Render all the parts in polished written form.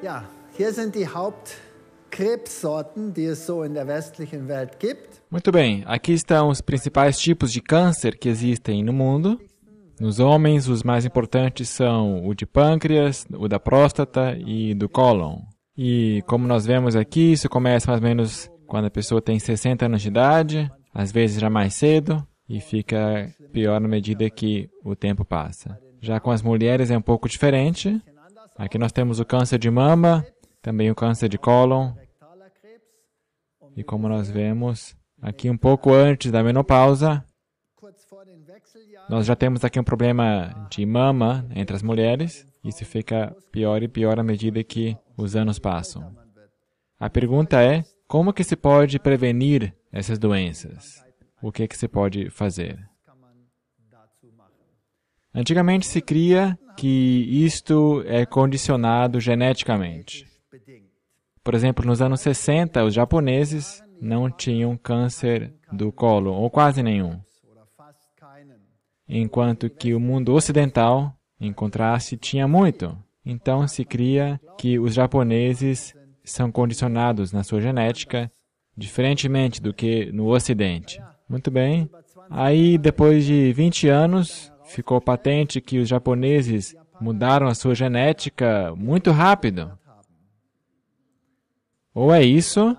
Ja, hier sind die Hauptkrebssorten, die es so in der westlichen Welt gibt. Muito bem, aqui estão os principais tipos de câncer que existem no mundo. Nos homens, os mais importantes são o de pâncreas, o da próstata e do cólon. E como nós vemos aqui, isso começa mais ou menos quando a pessoa tem 60 anos de idade, às vezes já mais cedo, e fica pior na medida que o tempo passa. Já com as mulheres é um pouco diferente. Aqui nós temos o câncer de mama, também o câncer de cólon. E como nós vemos, aqui um pouco antes da menopausa, nós já temos aqui um problema de mama entre as mulheres. Isso fica pior e pior à medida que os anos passam. A pergunta é, como que se pode prevenir essas doenças? O que se pode fazer? Antigamente se cria que isto é condicionado geneticamente. Por exemplo, nos anos 60, os japoneses não tinham câncer do colo, ou quase nenhum. Enquanto que o mundo ocidental, em contraste, tinha muito. Então se cria que os japoneses são condicionados na sua genética, diferentemente do que no Ocidente. Muito bem. Aí, depois de 20 anos, ficou patente que os japoneses mudaram a sua genética muito rápido. Ou é isso,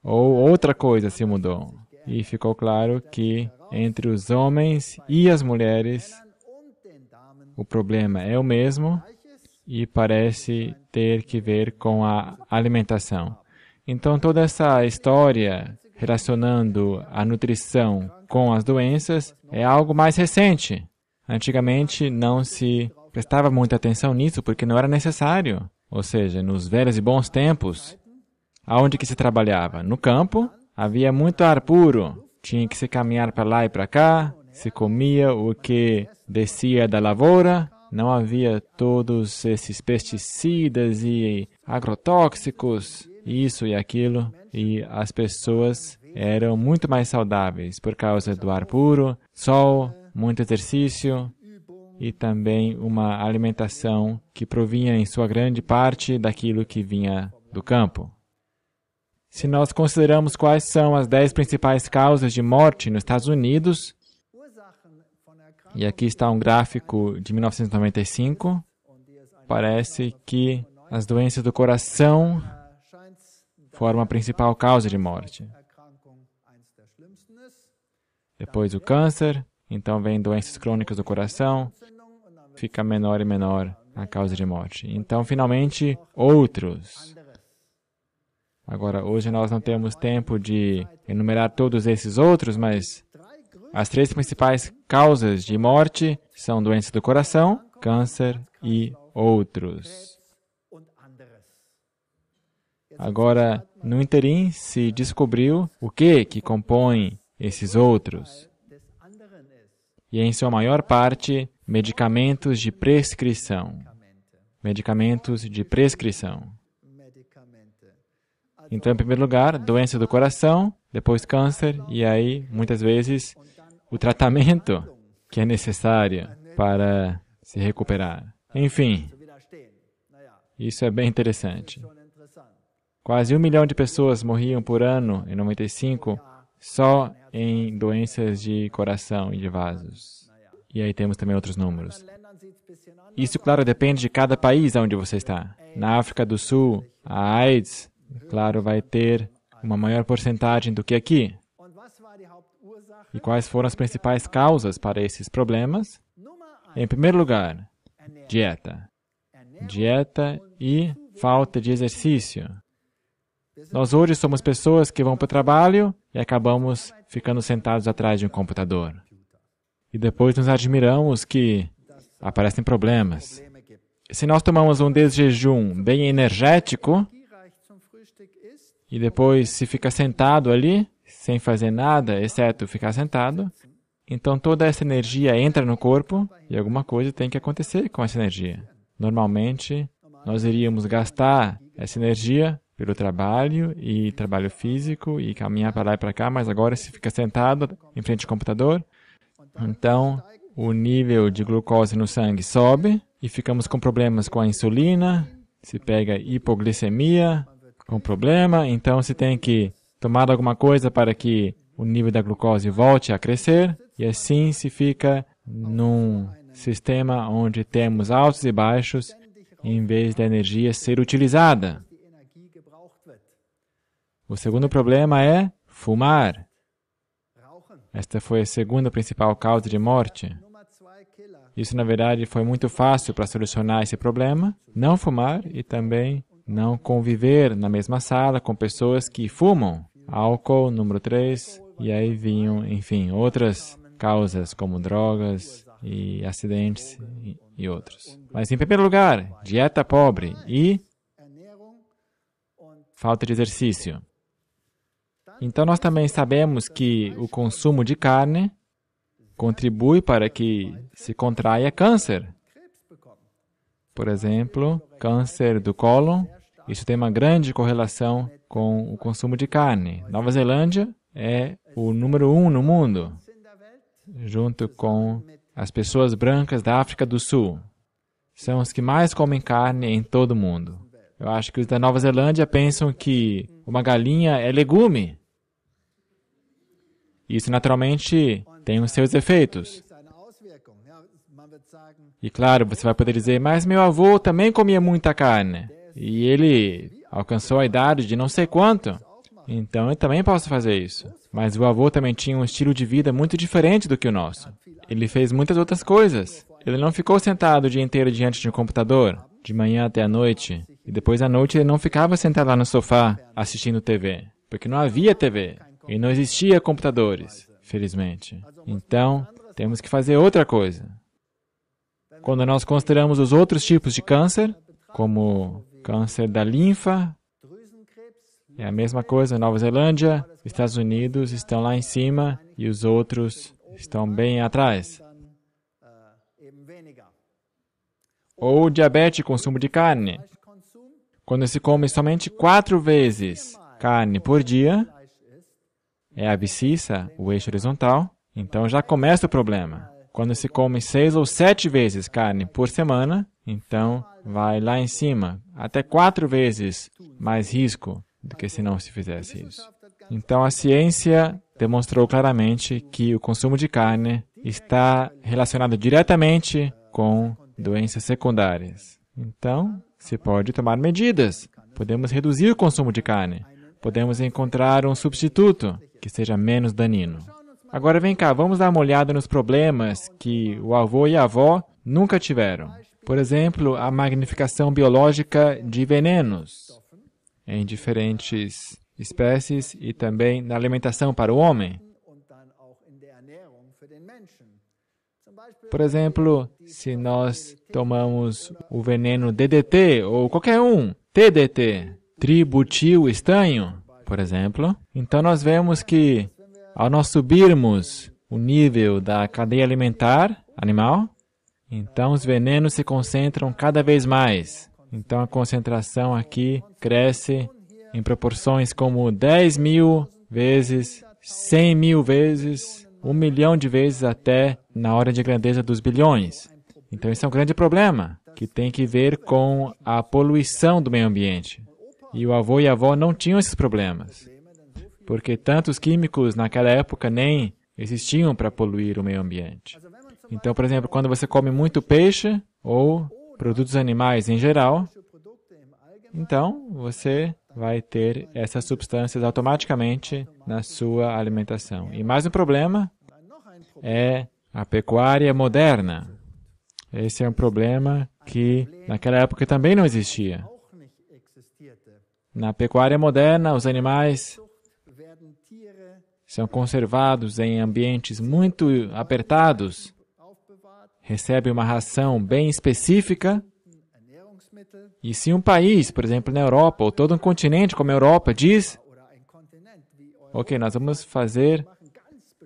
ou outra coisa se mudou. E ficou claro que entre os homens e as mulheres, o problema é o mesmo e parece ter que ver com a alimentação. Então, toda essa história relacionando a nutrição com as doenças é algo mais recente. Antigamente não se prestava muita atenção nisso porque não era necessário. Ou seja, nos velhos e bons tempos, aonde que se trabalhava? No campo, havia muito ar puro. Tinha que se caminhar para lá e para cá, se comia o que descia da lavoura, não havia todos esses pesticidas e agrotóxicos, isso e aquilo, e as pessoas eram muito mais saudáveis por causa do ar puro, sol, muito exercício e também uma alimentação que provinha em sua grande parte daquilo que vinha do campo. Se nós consideramos quais são as 10 principais causas de morte nos Estados Unidos, e aqui está um gráfico de 1995, parece que as doenças do coração formam a principal causa de morte. Depois o câncer, então vem doenças crônicas do coração, fica menor e menor a causa de morte. Então, finalmente, outros. Agora, hoje nós não temos tempo de enumerar todos esses outros, mas as 3 principais causas de morte são doenças do coração, câncer e outros. Agora, no interim, se descobriu o que compõe esses outros. E em sua maior parte, medicamentos de prescrição. Medicamentos de prescrição. Então, em primeiro lugar, doença do coração, depois câncer, e aí, muitas vezes, o tratamento que é necessário para se recuperar. Enfim, isso é bem interessante. Quase 1 milhão de pessoas morriam por ano em 95 só em doenças de coração e de vasos. E aí temos também outros números. Isso, claro, depende de cada país onde você está. Na África do Sul, a AIDS, claro, vai ter uma maior porcentagem do que aqui. E quais foram as principais causas para esses problemas? Em primeiro lugar, dieta. Dieta e falta de exercício. Nós hoje somos pessoas que vão para o trabalho e acabamos ficando sentados atrás de um computador. E depois nos admiramos que aparecem problemas. Se nós tomamos um desjejum bem energético, e depois se fica sentado ali, sem fazer nada, exceto ficar sentado, então toda essa energia entra no corpo e alguma coisa tem que acontecer com essa energia. Normalmente, nós iríamos gastar essa energia pelo trabalho e trabalho físico e caminhar para lá e para cá, mas agora se fica sentado em frente ao computador, então o nível de glucose no sangue sobe e ficamos com problemas com a insulina, se pega hipoglicemia com problema, então se tem que tomar alguma coisa para que o nível da glucose volte a crescer, e assim se fica num sistema onde temos altos e baixos, em vez da energia ser utilizada. O segundo problema é fumar. Esta foi a segunda principal causa de morte. Isso, na verdade, foi muito fácil para solucionar esse problema. Não fumar e também não conviver na mesma sala com pessoas que fumam. Álcool, número 3, e aí vinham, enfim, outras causas como drogas e acidentes e outros. Mas, em primeiro lugar, dieta pobre e falta de exercício. Então, nós também sabemos que o consumo de carne contribui para que se contraia câncer. Por exemplo, câncer do cólon, isso tem uma grande correlação com o consumo de carne. Nova Zelândia é o número 1 no mundo, junto com as pessoas brancas da África do Sul. São os que mais comem carne em todo o mundo. Eu acho que os da Nova Zelândia pensam que uma galinha é legume. Isso, naturalmente, tem os seus efeitos. E, claro, você vai poder dizer, mas meu avô também comia muita carne. E ele alcançou a idade de não sei quanto. Então, eu também posso fazer isso. Mas o avô também tinha um estilo de vida muito diferente do que o nosso. Ele fez muitas outras coisas. Ele não ficou sentado o dia inteiro diante de um computador, de manhã até a noite. E depois à noite ele não ficava sentado lá no sofá assistindo TV. Porque não havia TV. E não existia computadores, felizmente. Então, temos que fazer outra coisa. Quando nós consideramos os outros tipos de câncer, como câncer da linfa, é a mesma coisa, Nova Zelândia, Estados Unidos estão lá em cima e os outros estão bem atrás. Ou diabetes e consumo de carne. Quando se come somente 4 vezes carne por dia, é a abscissa, o eixo horizontal, então já começa o problema. Quando se come 6 ou 7 vezes carne por semana, então vai lá em cima, até 4 vezes mais risco do que se não se fizesse isso. Então a ciência demonstrou claramente que o consumo de carne está relacionado diretamente com doenças secundárias. Então, se pode tomar medidas. Podemos reduzir o consumo de carne. Podemos encontrar um substituto que seja menos danino. Agora vem cá, vamos dar uma olhada nos problemas que o avô e a avó nunca tiveram. Por exemplo, a magnificação biológica de venenos em diferentes espécies e também na alimentação para o homem. Por exemplo, se nós tomamos o veneno DDT ou qualquer um, TDT, tributil estanho, por exemplo, então nós vemos que ao nós subirmos o nível da cadeia alimentar animal, então os venenos se concentram cada vez mais. Então a concentração aqui cresce em proporções como 10.000 vezes, 100.000 vezes, 1 milhão de vezes até na ordem de grandeza dos bilhões. Então isso é um grande problema, que tem que ver com a poluição do meio ambiente. E o avô e a avó não tinham esses problemas, porque tantos químicos naquela época nem existiam para poluir o meio ambiente. Então, por exemplo, quando você come muito peixe ou produtos animais em geral, então você vai ter essas substâncias automaticamente na sua alimentação. E mais um problema é a pecuária moderna. Esse é um problema que naquela época também não existia. Na pecuária moderna, os animais são conservados em ambientes muito apertados, recebem uma ração bem específica. E se um país, por exemplo, na Europa, ou todo um continente como a Europa, diz, ok, nós vamos fazer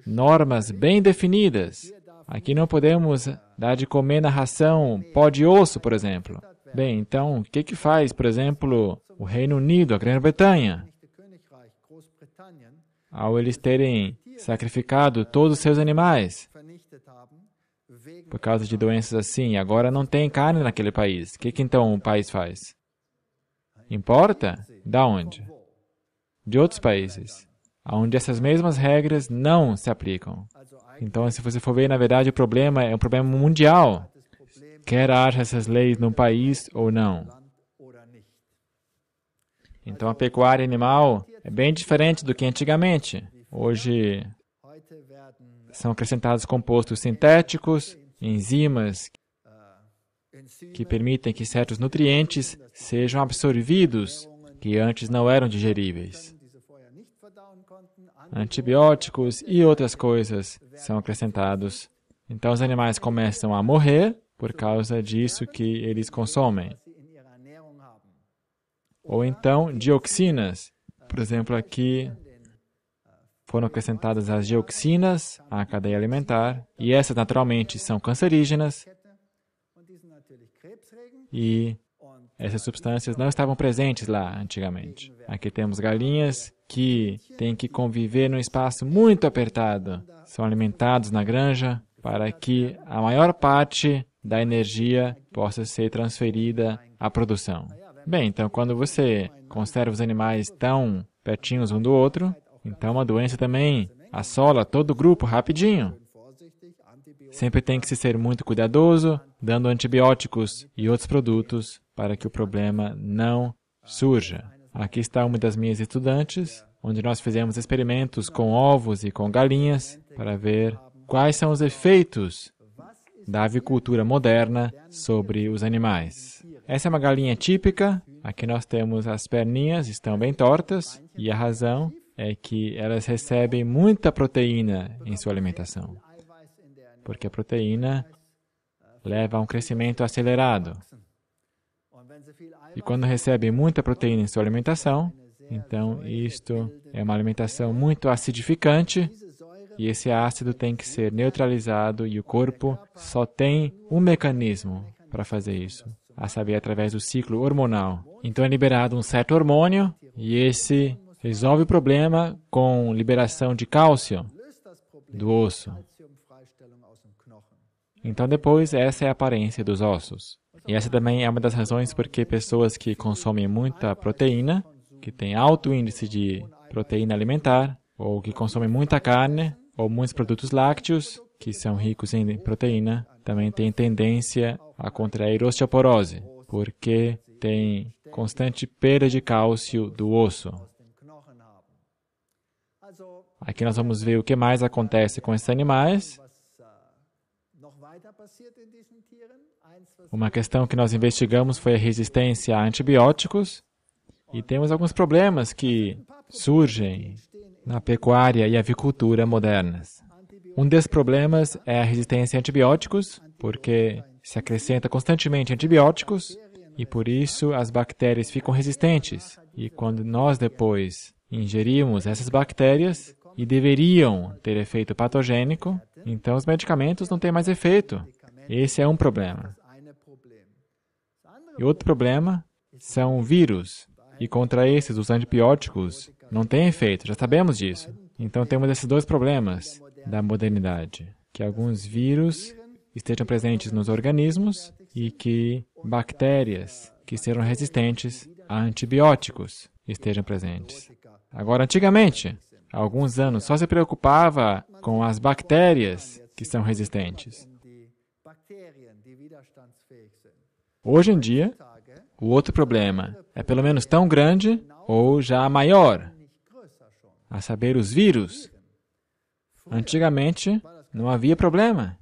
normas bem definidas. Aqui não podemos dar de comer na ração pó de osso, por exemplo. Bem, então, o que faz, por exemplo, o Reino Unido, a Grã-Bretanha? Ao eles terem sacrificado todos os seus animais por causa de doenças assim, agora não tem carne naquele país. O que então o país faz? Importa? Da onde? De outros países, onde essas mesmas regras não se aplicam. Então, se você for ver, na verdade, o problema é um problema mundial. Quer haja essas leis num país ou não. Então, a pecuária animal é bem diferente do que antigamente. Hoje, são acrescentados compostos sintéticos, enzimas que permitem que certos nutrientes sejam absorvidos, que antes não eram digeríveis. Antibióticos e outras coisas são acrescentados. Então, os animais começam a morrer por causa disso que eles consomem. Ou então, dioxinas. Por exemplo, aqui foram acrescentadas as dioxinas à cadeia alimentar, e essas naturalmente são cancerígenas, e essas substâncias não estavam presentes lá antigamente. Aqui temos galinhas que têm que conviver num espaço muito apertado. São alimentados na granja para que a maior parte da energia possa ser transferida à produção. Bem, então quando você conserva os animais tão pertinhos um do outro, então a doença também assola todo o grupo rapidinho. Sempre tem que se ser muito cuidadoso, dando antibióticos e outros produtos para que o problema não surja. Aqui está uma das minhas estudantes, onde nós fizemos experimentos com ovos e com galinhas para ver quais são os efeitos da avicultura moderna sobre os animais. Essa é uma galinha típica. Aqui nós temos as perninhas, estão bem tortas, e a razão é que elas recebem muita proteína em sua alimentação, porque a proteína leva a um crescimento acelerado. E quando recebem muita proteína em sua alimentação, então isto é uma alimentação muito acidificante, e esse ácido tem que ser neutralizado, e o corpo só tem um mecanismo para fazer isso, a saber, através do ciclo hormonal. Então é liberado um certo hormônio, e esse resolve o problema com liberação de cálcio do osso. Então depois, essa é a aparência dos ossos. E essa também é uma das razões porque pessoas que consomem muita proteína, que têm alto índice de proteína alimentar, ou que consomem muita carne, ou muitos produtos lácteos, que são ricos em proteína, também têm tendência a contrair osteoporose, porque tem constante perda de cálcio do osso. Aqui nós vamos ver o que mais acontece com esses animais. Uma questão que nós investigamos foi a resistência a antibióticos, e temos alguns problemas que surgem na pecuária e avicultura modernas. Um desses problemas é a resistência a antibióticos, porque se acrescenta constantemente antibióticos, e por isso as bactérias ficam resistentes. E quando nós depois ingerimos essas bactérias, e deveriam ter efeito patogênico, então os medicamentos não têm mais efeito. Esse é um problema. E outro problema são vírus. E contra esses, os antibióticos não têm efeito, já sabemos disso. Então temos esses dois problemas da modernidade. Que alguns vírus estejam presentes nos organismos e que bactérias que sejam resistentes a antibióticos estejam presentes. Agora, antigamente, há alguns anos, só se preocupava com as bactérias que são resistentes. Hoje em dia, o outro problema é pelo menos tão grande ou já maior, a saber, os vírus. Antigamente, não havia problema,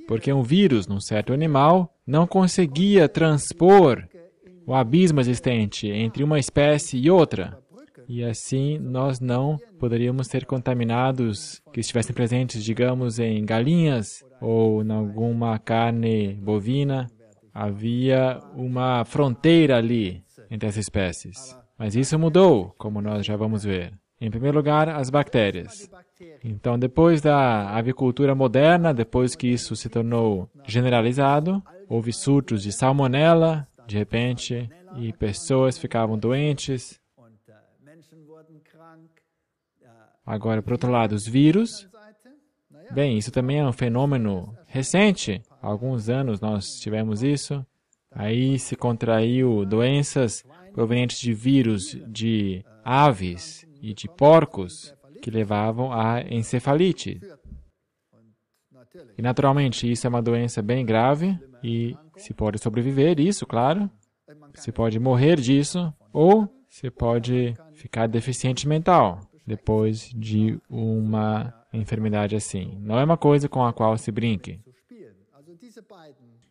porque um vírus num certo animal não conseguia transpor o abismo existente entre uma espécie e outra. E assim, nós não poderíamos ser contaminados que estivessem presentes, digamos, em galinhas ou em alguma carne bovina. Havia uma fronteira ali entre as espécies. Mas isso mudou, como nós já vamos ver. Em primeiro lugar, as bactérias. Então, depois da avicultura moderna, depois que isso se tornou generalizado, houve surtos de salmonela, de repente, e pessoas ficavam doentes. Agora, por outro lado, os vírus. Bem, isso também é um fenômeno recente. Há alguns anos nós tivemos isso. Aí se contraiu doenças provenientes de vírus de aves e de porcos que levavam à encefalite. E, naturalmente, isso é uma doença bem grave e se pode sobreviver isso, claro. Se pode morrer disso ou se pode ficar deficiente mental depois de uma enfermidade assim. Não é uma coisa com a qual se brinque.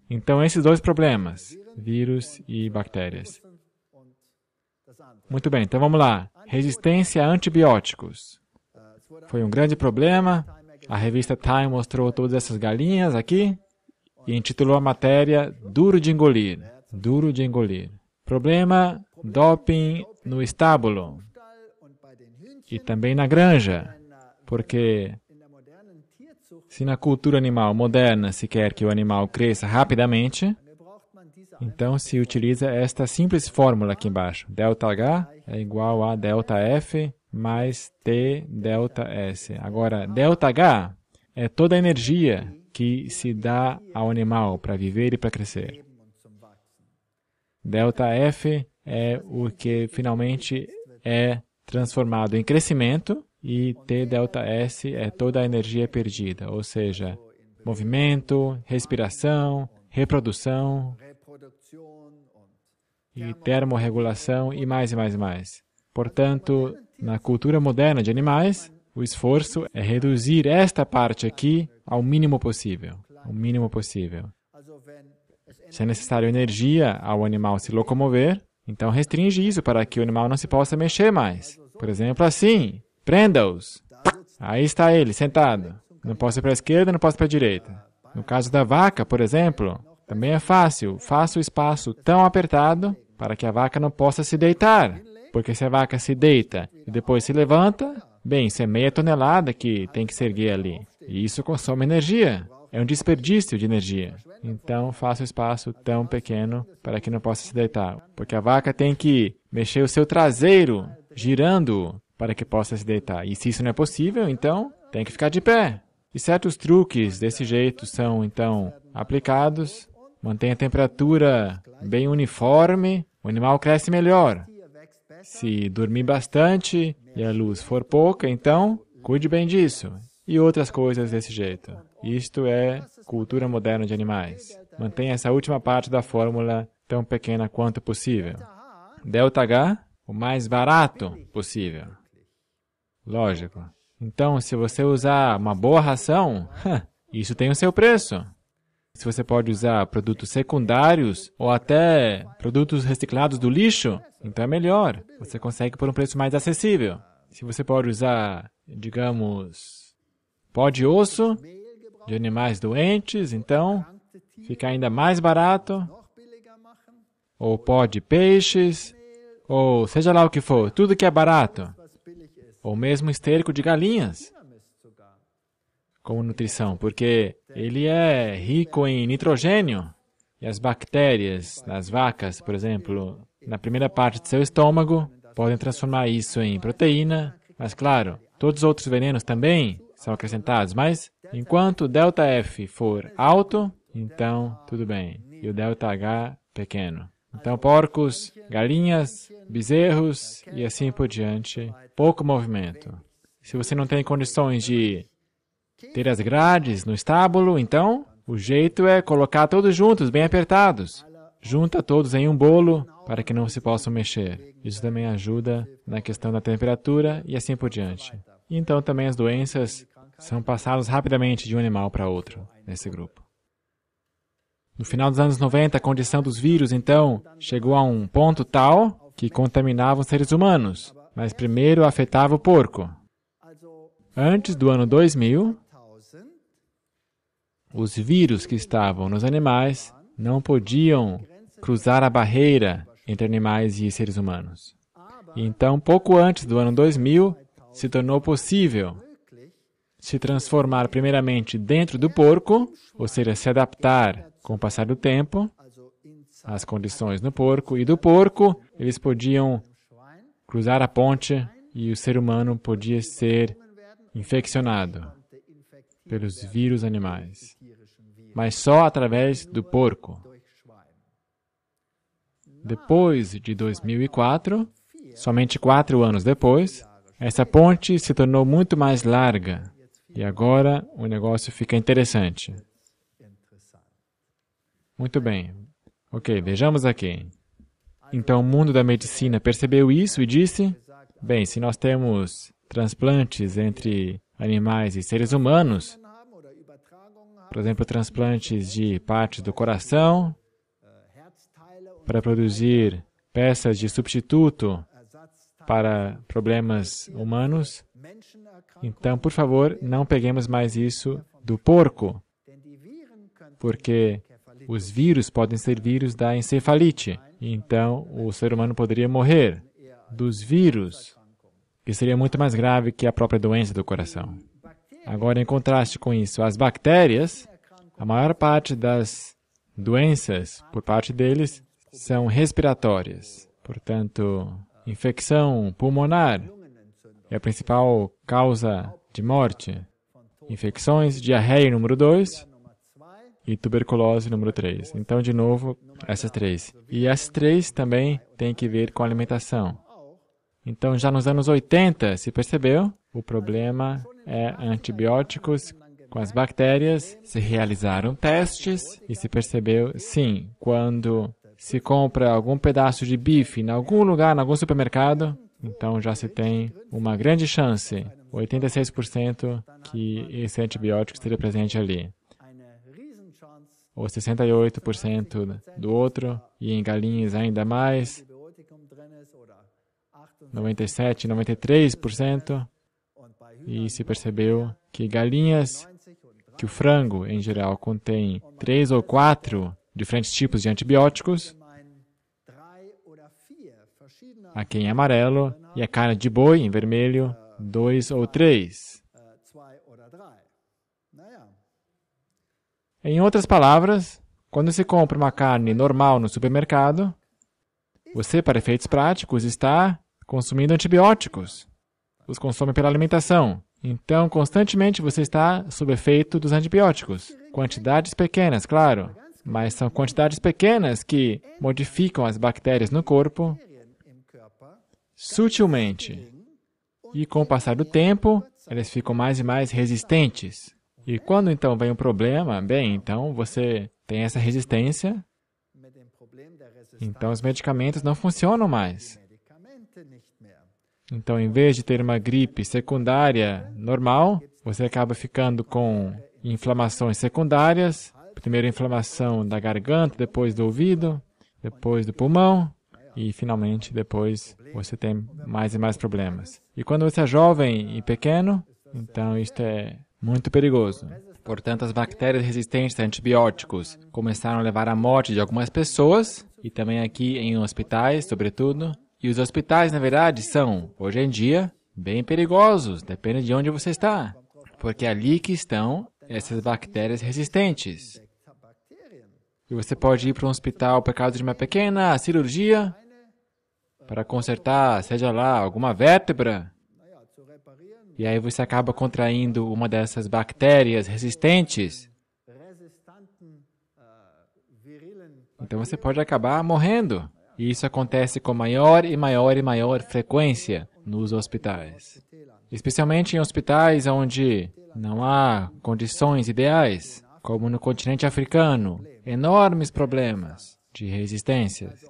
Então, esses dois problemas, vírus e bactérias. Muito bem, então vamos lá. Resistência a antibióticos. Foi um grande problema. A revista Time mostrou todas essas galinhas aqui e intitulou a matéria Duro de engolir. Duro de engolir. Problema, doping no estábulo e também na granja, porque se na cultura animal moderna se quer que o animal cresça rapidamente, então se utiliza esta simples fórmula aqui embaixo. ΔH é igual a ΔF mais T ΔS. Agora, ΔH é toda a energia que se dá ao animal para viver e para crescer. ΔF é o que finalmente é transformado em crescimento e TΔS é toda a energia perdida, ou seja, movimento, respiração, reprodução e termorregulação e mais e mais e mais. Portanto, na cultura moderna de animais, o esforço é reduzir esta parte aqui ao mínimo possível. Ao mínimo possível. Se é necessário energia ao animal se locomover, então restringe isso para que o animal não se possa mexer mais. Por exemplo, assim, prenda-os. Aí está ele, sentado. Não posso ir para a esquerda, não posso para a direita. No caso da vaca, por exemplo, também é fácil. Faça o espaço tão apertado para que a vaca não possa se deitar. Porque se a vaca se deita e depois se levanta, bem, isso é meia tonelada que tem que se erguer ali. E isso consome energia. É um desperdício de energia. Então, faça o espaço tão pequeno para que não possa se deitar. Porque a vaca tem que mexer o seu traseiro, girando, para que possa se deitar. E se isso não é possível, então, tem que ficar de pé. E certos truques desse jeito são, então, aplicados. Mantém a temperatura bem uniforme, o animal cresce melhor. Se dormir bastante e a luz for pouca, então, cuide bem disso. E outras coisas desse jeito. Isto é cultura moderna de animais. Mantenha essa última parte da fórmula tão pequena quanto possível. ΔH, o mais barato possível. Lógico. Então, se você usar uma boa ração, isso tem o seu preço. Se você pode usar produtos secundários ou até produtos reciclados do lixo, então é melhor. Você consegue por um preço mais acessível. Se você pode usar, digamos, pó de osso de animais doentes, então fica ainda mais barato. Ou pó de peixes, ou seja lá o que for, tudo que é barato. Ou mesmo esterco de galinhas, como nutrição, porque ele é rico em nitrogênio. E as bactérias nas vacas, por exemplo, na primeira parte do seu estômago, podem transformar isso em proteína. Mas, claro, todos os outros venenos também são acrescentados, mas enquanto o ΔF for alto, então tudo bem. E o ΔH pequeno. Então, porcos, galinhas, bezerros e assim por diante, pouco movimento. Se você não tem condições de ter as grades no estábulo, então o jeito é colocar todos juntos, bem apertados. Junta todos em um bolo para que não se possam mexer. Isso também ajuda na questão da temperatura e assim por diante. E então também as doenças são passadas rapidamente de um animal para outro nesse grupo. No final dos anos 90, a condição dos vírus, então, chegou a um ponto tal que contaminava os seres humanos, mas primeiro afetava o porco. Antes do ano 2000, os vírus que estavam nos animais não podiam cruzar a barreira entre animais e seres humanos. E então, pouco antes do ano 2000, se tornou possível se transformar primeiramente dentro do porco, ou seja, se adaptar com o passar do tempo às condições no porco, e do porco eles podiam cruzar a ponte e o ser humano podia ser infeccionado pelos vírus animais, mas só através do porco. Depois de 2004, somente 4 anos depois, essa ponte se tornou muito mais larga. E agora o negócio fica interessante. Muito bem. Ok, vejamos aqui. Então o mundo da medicina percebeu isso e disse, bem, se nós temos transplantes entre animais e seres humanos, por exemplo, transplantes de partes do coração, para produzir peças de substituto para problemas humanos, então, por favor, não peguemos mais isso do porco, porque os vírus podem ser vírus da encefalite. Então, o ser humano poderia morrer dos vírus, que seria muito mais grave que a própria doença do coração. Agora, em contraste com isso, as bactérias, a maior parte das doenças, por parte deles, são respiratórias. Portanto, infecção pulmonar é a principal causa de morte. Infecções, diarreia número 2 e tuberculose número 3. Então, de novo, essas 3. E essas 3 também têm que ver com a alimentação. Então, já nos anos 80, se percebeu, o problema é antibióticos com as bactérias. Se realizaram testes e se percebeu, sim, quando se compra algum pedaço de bife em algum lugar, em algum supermercado, então já se tem uma grande chance, 86%, que esse antibiótico esteja presente ali. Ou 68% do outro, e em galinhas ainda mais, 97%, 93%, e se percebeu que galinhas, que o frango, em geral, contém 3 ou 4 diferentes tipos de antibióticos, aqui em amarelo, e a carne de boi, em vermelho, 2 ou 3. Em outras palavras, quando se compra uma carne normal no supermercado, você, para efeitos práticos, está consumindo antibióticos. Os consome pela alimentação. Então, constantemente você está sob efeito dos antibióticos. Quantidades pequenas, claro, mas são quantidades pequenas que modificam as bactérias no corpo sutilmente. E com o passar do tempo, elas ficam mais e mais resistentes. E quando então vem um problema, bem, então você tem essa resistência, então os medicamentos não funcionam mais. Então, em vez de ter uma gripe secundária normal, você acaba ficando com inflamações secundárias, primeiro inflamação da garganta, depois do ouvido, depois do pulmão, e finalmente depois você tem mais e mais problemas. E quando você é jovem e pequeno, então isto é muito perigoso. Portanto, as bactérias resistentes a antibióticos começaram a levar à morte de algumas pessoas, e também aqui em hospitais, sobretudo. E os hospitais, na verdade, são, hoje em dia, bem perigosos, depende de onde você está. Porque é ali que estão essas bactérias resistentes. E você pode ir para um hospital por causa de uma pequena cirurgia, para consertar, seja lá, alguma vértebra. E aí você acaba contraindo uma dessas bactérias resistentes. Então você pode acabar morrendo. E isso acontece com maior e maior e maior frequência nos hospitais. Especialmente em hospitais onde não há condições ideais, como no continente africano, enormes problemas de resistências.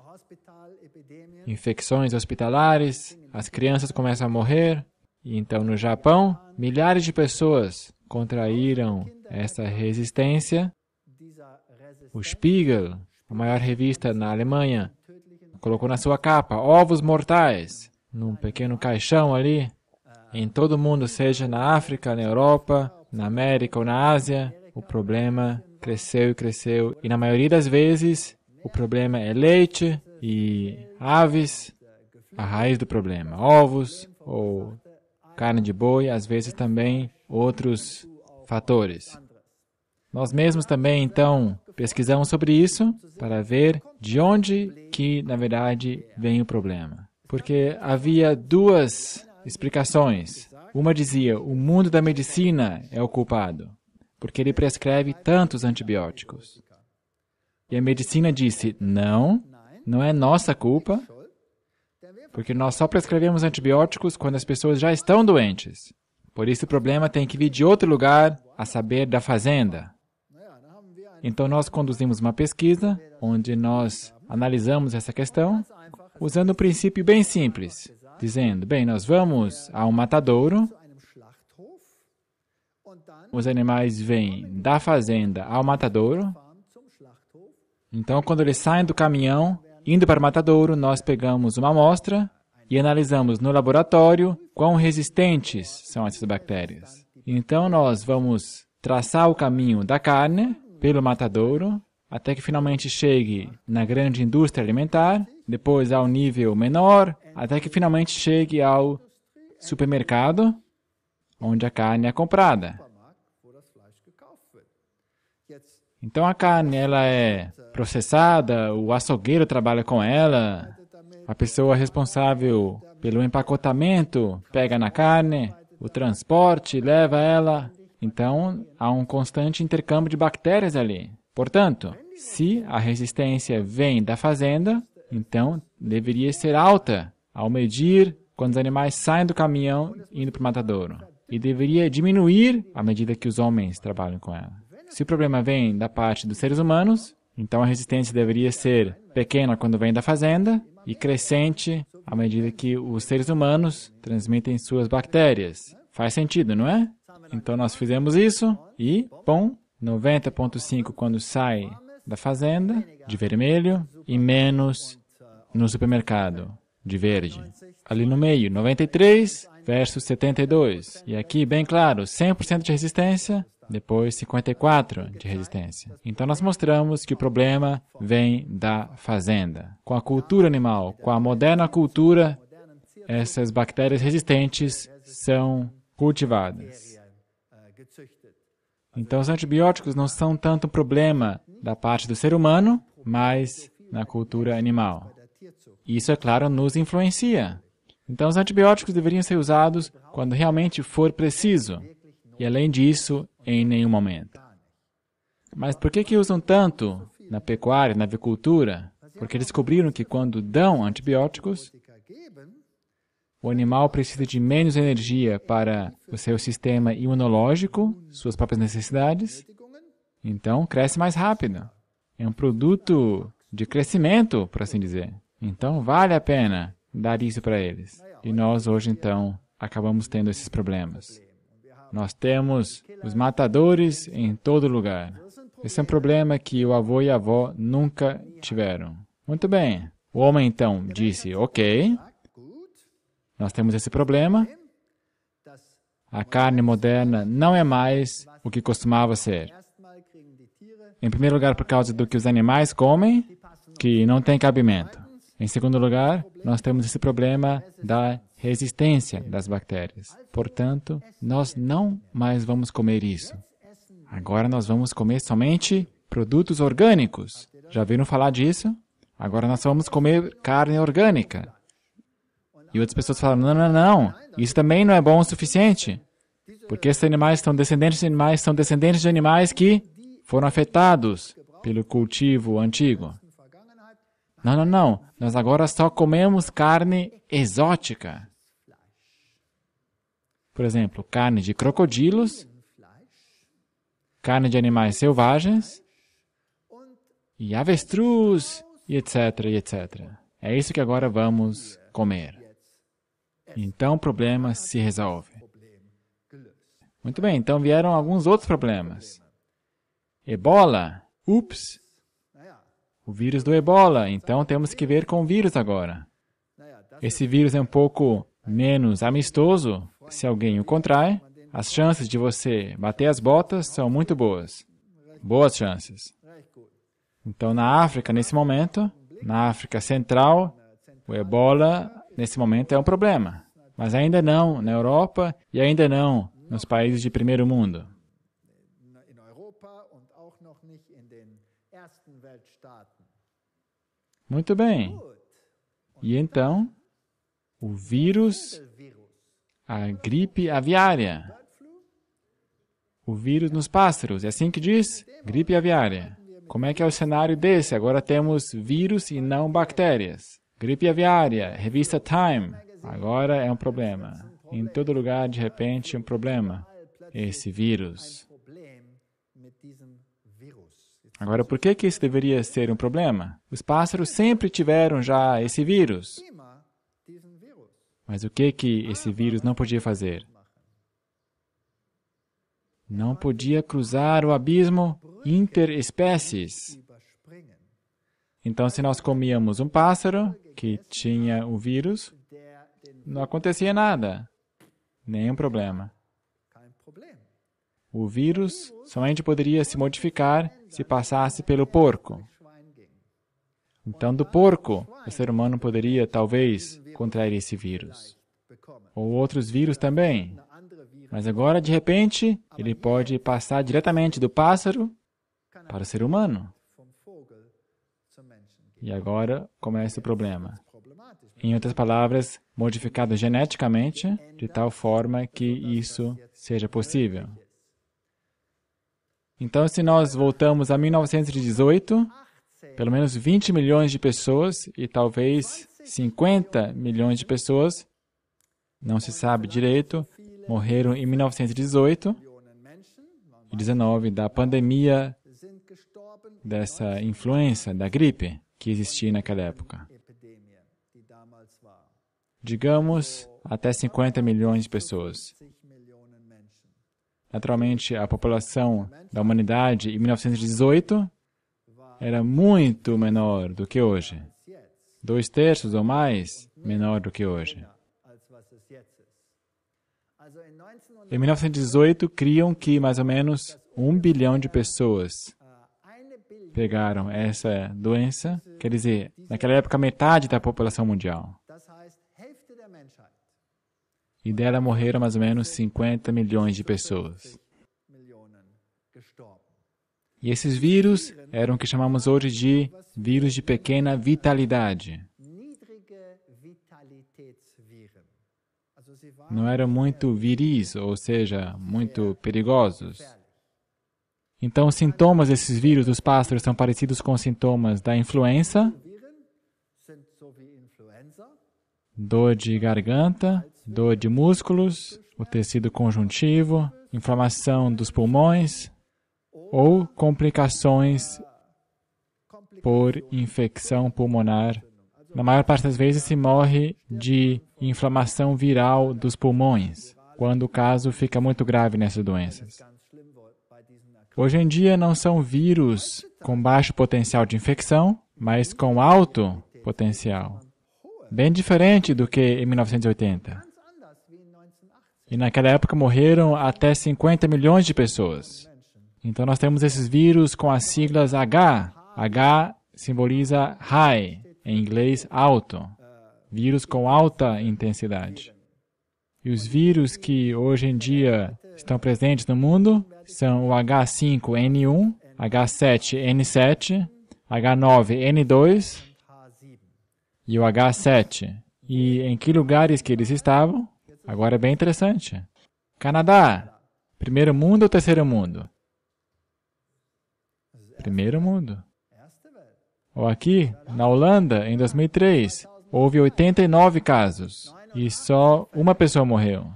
Infecções hospitalares, as crianças começam a morrer. E então, no Japão, milhares de pessoas contraíram essa resistência. O Spiegel, a maior revista na Alemanha, colocou na sua capa ovos mortais, num pequeno caixão ali, em todo o mundo, seja na África, na Europa, na América ou na Ásia. O problema cresceu e cresceu. E na maioria das vezes, o problema é leite e aves, a raiz do problema. Ovos ou carne de boi, às vezes também outros fatores. Nós mesmos também, então, pesquisamos sobre isso para ver de onde que, na verdade, vem o problema. Porque havia duas explicações. Uma dizia, o mundo da medicina é o culpado, porque ele prescreve tantos antibióticos. E a medicina disse, não, Não é nossa culpa, porque nós só prescrevemos antibióticos quando as pessoas já estão doentes. Por isso o problema tem que vir de outro lugar, a saber, da fazenda. Então nós conduzimos uma pesquisa, onde nós analisamos essa questão, usando um princípio bem simples, dizendo, bem, nós vamos a um matadouro, os animais vêm da fazenda ao matadouro, então quando eles saem do caminhão, indo para o matadouro, nós pegamos uma amostra e analisamos no laboratório quão resistentes são essas bactérias. Então nós vamos traçar o caminho da carne pelo matadouro, até que finalmente chegue na grande indústria alimentar, depois ao nível menor, até que finalmente chegue ao supermercado, onde a carne é comprada. Então a carne ela é processada, o açougueiro trabalha com ela, a pessoa responsável pelo empacotamento pega na carne, o transporte leva ela. Então há um constante intercâmbio de bactérias ali. Portanto, se a resistência vem da fazenda, então deveria ser alta ao medir quando os animais saem do caminhão indo para o matadouro. E deveria diminuir à medida que os homens trabalham com ela. Se o problema vem da parte dos seres humanos, então a resistência deveria ser pequena quando vem da fazenda e crescente à medida que os seres humanos transmitem suas bactérias. Faz sentido, não é? Então nós fizemos isso e, pum, 90,5 quando sai da fazenda, de vermelho, e menos no supermercado, de verde. Ali no meio, 93 versus 72. E aqui, bem claro, 100% de resistência, depois 54 de resistência. Então nós mostramos que o problema vem da fazenda. Com a cultura animal, com a moderna cultura, essas bactérias resistentes são cultivadas. Então os antibióticos não são tanto um problema da parte do ser humano, mas na cultura animal. Isso, é claro, nos influencia. Então os antibióticos deveriam ser usados quando realmente for preciso. E além disso, em nenhum momento. Mas por que usam tanto na pecuária, na avicultura? Porque descobriram que quando dão antibióticos, o animal precisa de menos energia para o seu sistema imunológico, suas próprias necessidades, então cresce mais rápido. É um produto de crescimento, por assim dizer. Então vale a pena dar isso para eles. E nós hoje, então, acabamos tendo esses problemas. Nós temos os matadores em todo lugar. Esse é um problema que o avô e a avó nunca tiveram. Muito bem. O homem, então, disse, ok, nós temos esse problema. A carne moderna não é mais o que costumava ser. Em primeiro lugar, por causa do que os animais comem, que não tem cabimento. Em segundo lugar, nós temos esse problema da resistência das bactérias. Portanto, nós não mais vamos comer isso. Agora nós vamos comer somente produtos orgânicos. Já ouviram falar disso? Agora nós vamos comer carne orgânica. E outras pessoas falam, não, isso também não é bom o suficiente. Porque esses animais são descendentes de animais que foram afetados pelo cultivo antigo. Não, nós agora só comemos carne exótica. Por exemplo, carne de crocodilos, carne de animais selvagens, e avestruz, e etc, e etc. É isso que agora vamos comer. Então o problema se resolve. Muito bem, então vieram alguns outros problemas. Ebola, ups! O vírus do ebola, então temos que ver com o vírus agora. Esse vírus é um pouco menos amistoso se alguém o contrai. As chances de você bater as botas são muito boas. Boas chances. Então, na África, nesse momento, na África Central, o ebola, nesse momento, é um problema. Mas ainda não na Europa e ainda não nos países de primeiro mundo. Muito bem. E então, o vírus, a gripe aviária. O vírus nos pássaros, é assim que diz? Gripe aviária. Como é que é o cenário desse? Agora temos vírus e não bactérias. Gripe aviária, revista Time. Agora é um problema. Em todo lugar, de repente, um problema. Esse vírus. Agora, por que isso deveria ser um problema? Os pássaros sempre tiveram já esse vírus. Mas o que esse vírus não podia fazer? Não podia cruzar o abismo interespécies. Então, se nós comíamos um pássaro que tinha o vírus, não acontecia nada. Nenhum problema. O vírus somente poderia se modificar se passasse pelo porco. Então, do porco, o ser humano poderia, talvez, contrair esse vírus. Ou outros vírus também. Mas agora, de repente, ele pode passar diretamente do pássaro para o ser humano. E agora começa o problema. Em outras palavras, modificado geneticamente, de tal forma que isso seja possível. Então, se nós voltamos a 1918, pelo menos 20 milhões de pessoas e talvez 50 milhões de pessoas, não se sabe direito, morreram em 1918 e 19 da pandemia dessa influenza, da gripe que existia naquela época. Digamos, até 50 milhões de pessoas. Naturalmente, a população da humanidade em 1918 era muito menor do que hoje. 2/3 ou mais menor do que hoje. Em 1918, criam que mais ou menos 1 bilhão de pessoas pegaram essa doença. Quer dizer, naquela época, metade da população mundial. E dela morreram mais ou menos 50 milhões de pessoas. E esses vírus eram o que chamamos hoje de vírus de pequena vitalidade. Não eram muito viris, ou seja, muito perigosos. Então, os sintomas desses vírus dos pássaros são parecidos com os sintomas da influenza, dor de garganta, dor de músculos, o tecido conjuntivo, inflamação dos pulmões ou complicações por infecção pulmonar. Na maior parte das vezes se morre de inflamação viral dos pulmões, quando o caso fica muito grave nessas doenças. Hoje em dia não são vírus com baixo potencial de infecção, mas com alto potencial. Bem diferente do que em 1980. E naquela época morreram até 50 milhões de pessoas. Então nós temos esses vírus com as siglas H. H simboliza high, em inglês alto. Vírus com alta intensidade. E os vírus que hoje em dia estão presentes no mundo são o H5N1, H7N7, H9N2 e o H7. E em que lugares que eles estavam? Agora é bem interessante. Canadá, primeiro mundo ou terceiro mundo? Primeiro mundo. Ou aqui, na Holanda, em 2003, houve 89 casos e só uma pessoa morreu.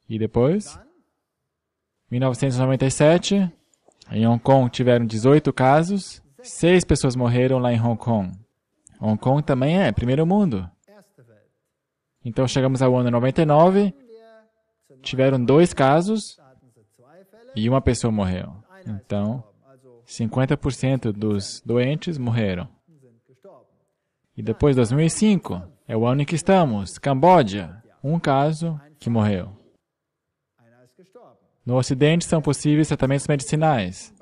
E depois, 1997, em Hong Kong tiveram 18 casos, 6 pessoas morreram lá em Hong Kong. Hong Kong também é primeiro mundo. Então chegamos ao ano 99, tiveram 2 casos e uma pessoa morreu. Então, 50% dos doentes morreram. E depois, 2005, é o ano em que estamos, Camboja, um caso que morreu. No Ocidente são possíveis tratamentos medicinais.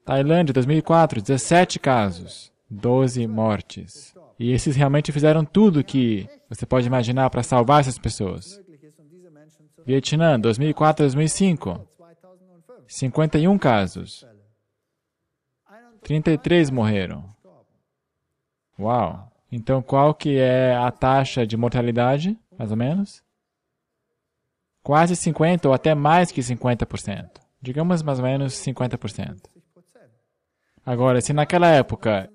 Tailândia, 2004, 17 casos, 12 mortes. E esses realmente fizeram tudo que você pode imaginar para salvar essas pessoas. Vietnã, 2004 2005, 51 casos. 33 morreram. Uau! Então, qual que é a taxa de mortalidade, mais ou menos? Quase 50% ou até mais que 50%. Digamos mais ou menos 50%. Agora, se naquela época,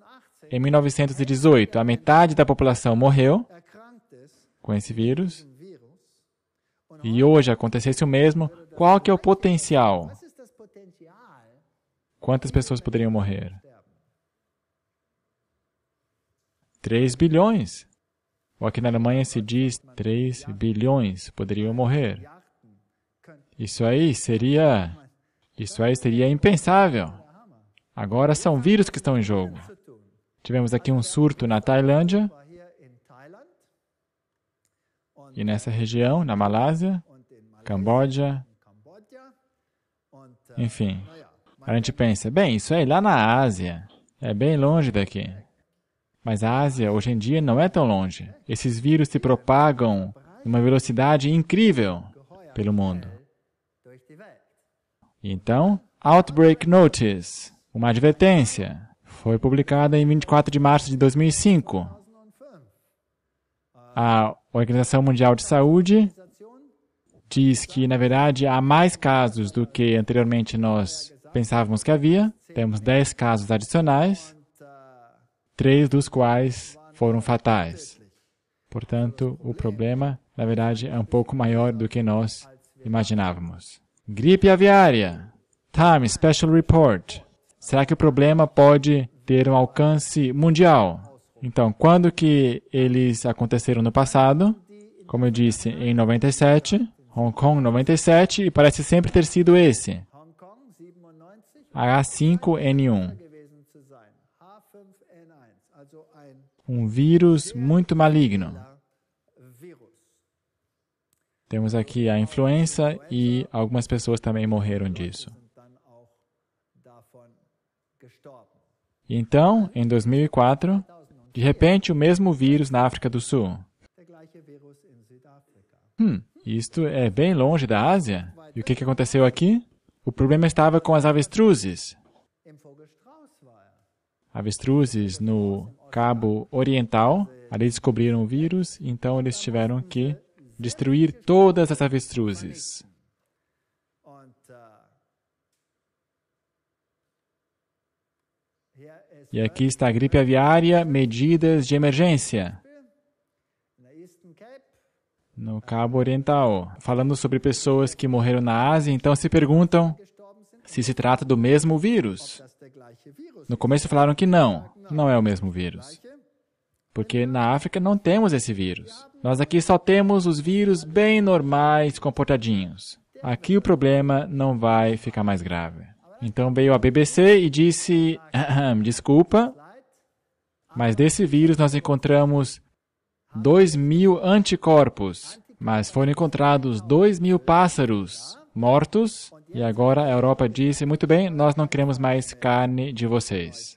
em 1918, a metade da população morreu com esse vírus, e hoje acontecesse o mesmo, qual que é o potencial? Quantas pessoas poderiam morrer? 3 bilhões. Ou aqui na Alemanha se diz 3 bilhões poderiam morrer. Isso aí seria impensável. Agora são vírus que estão em jogo. Tivemos aqui um surto na Tailândia, e nessa região, na Malásia, Camboja, enfim. A gente pensa, bem, isso é lá na Ásia, é bem longe daqui. Mas a Ásia, hoje em dia, não é tão longe. Esses vírus se propagam numa velocidade incrível pelo mundo. Então, Outbreak Notice, uma advertência, foi publicada em 24 de março de 2005. A Organização Mundial de Saúde diz que, na verdade, há mais casos do que anteriormente nós pensávamos que havia. Temos 10 casos adicionais, 3 dos quais foram fatais. Portanto, o problema, na verdade, é um pouco maior do que nós imaginávamos. Gripe aviária. Time Special Report. Será que o problema pode ter um alcance mundial? Então, quando que eles aconteceram no passado? Como eu disse, em 97, Hong Kong 97, e parece sempre ter sido esse. H5N1. Um vírus muito maligno. Temos aqui a influenza e algumas pessoas também morreram disso. Então, em 2004, de repente, o mesmo vírus na África do Sul. Isto é bem longe da Ásia. E o que aconteceu aqui? O problema estava com as avestruzes. Avestruzes no Cabo Oriental. Ali descobriram o vírus, então eles tiveram que destruir todas as avestruzes. E aqui está a gripe aviária, medidas de emergência. No Cabo Oriental. Falando sobre pessoas que morreram na Ásia, então se perguntam se se trata do mesmo vírus. No começo falaram que não é o mesmo vírus. Porque na África não temos esse vírus. Nós aqui só temos os vírus bem normais, comportadinhos. Aqui o problema não vai ficar mais grave. Então veio a BBC e disse, desculpa, mas desse vírus nós encontramos 2.000 anticorpos, mas foram encontrados 2.000 pássaros mortos, e agora a Europa disse, muito bem, nós não queremos mais carne de vocês.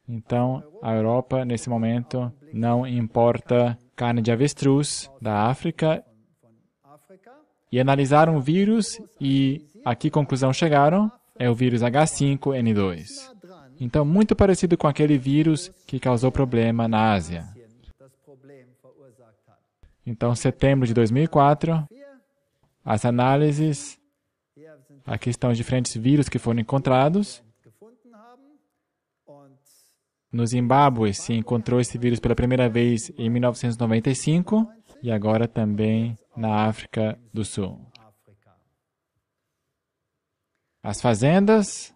Então, a Europa, nesse momento, não importa carne de avestruz da África, e analisaram o vírus, e a que conclusão chegaram? É o vírus H5N2. Então, muito parecido com aquele vírus que causou problema na Ásia. Então, setembro de 2004, as análises, aqui estão os diferentes vírus que foram encontrados. No Zimbábue se encontrou esse vírus pela primeira vez em 1995 e agora também na África do Sul. As fazendas,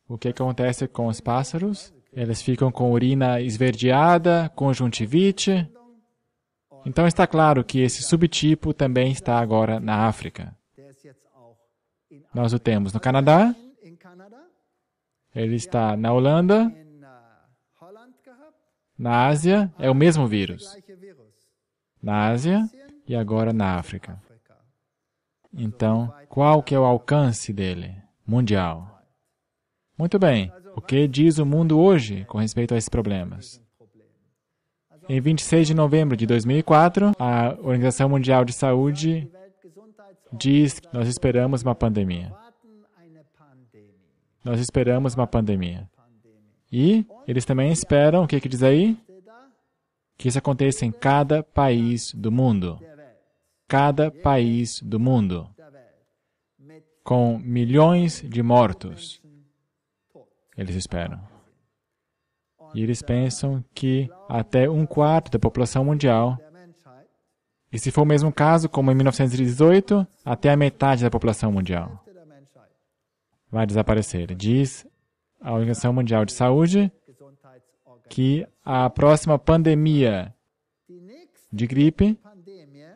o que acontece com os pássaros? Eles ficam com urina esverdeada, conjuntivite. Então está claro que esse subtipo também está agora na África. Nós o temos no Canadá, ele está na Holanda, na Ásia, é o mesmo vírus. Na Ásia e agora na África. Então, qual que é o alcance dele? Mundial. Muito bem. O que diz o mundo hoje com respeito a esses problemas? Em 26 de novembro de 2004, a Organização Mundial de Saúde diz que nós esperamos uma pandemia. Nós esperamos uma pandemia. E eles também esperam, o que diz aí? Que isso aconteça em cada país do mundo. Cada país do mundo. com milhões de mortos. Eles esperam. E eles pensam que até 1/4 da população mundial, e se for o mesmo caso, como em 1918, até a metade da população mundial vai desaparecer. Diz a Organização Mundial de Saúde que a próxima pandemia de gripe,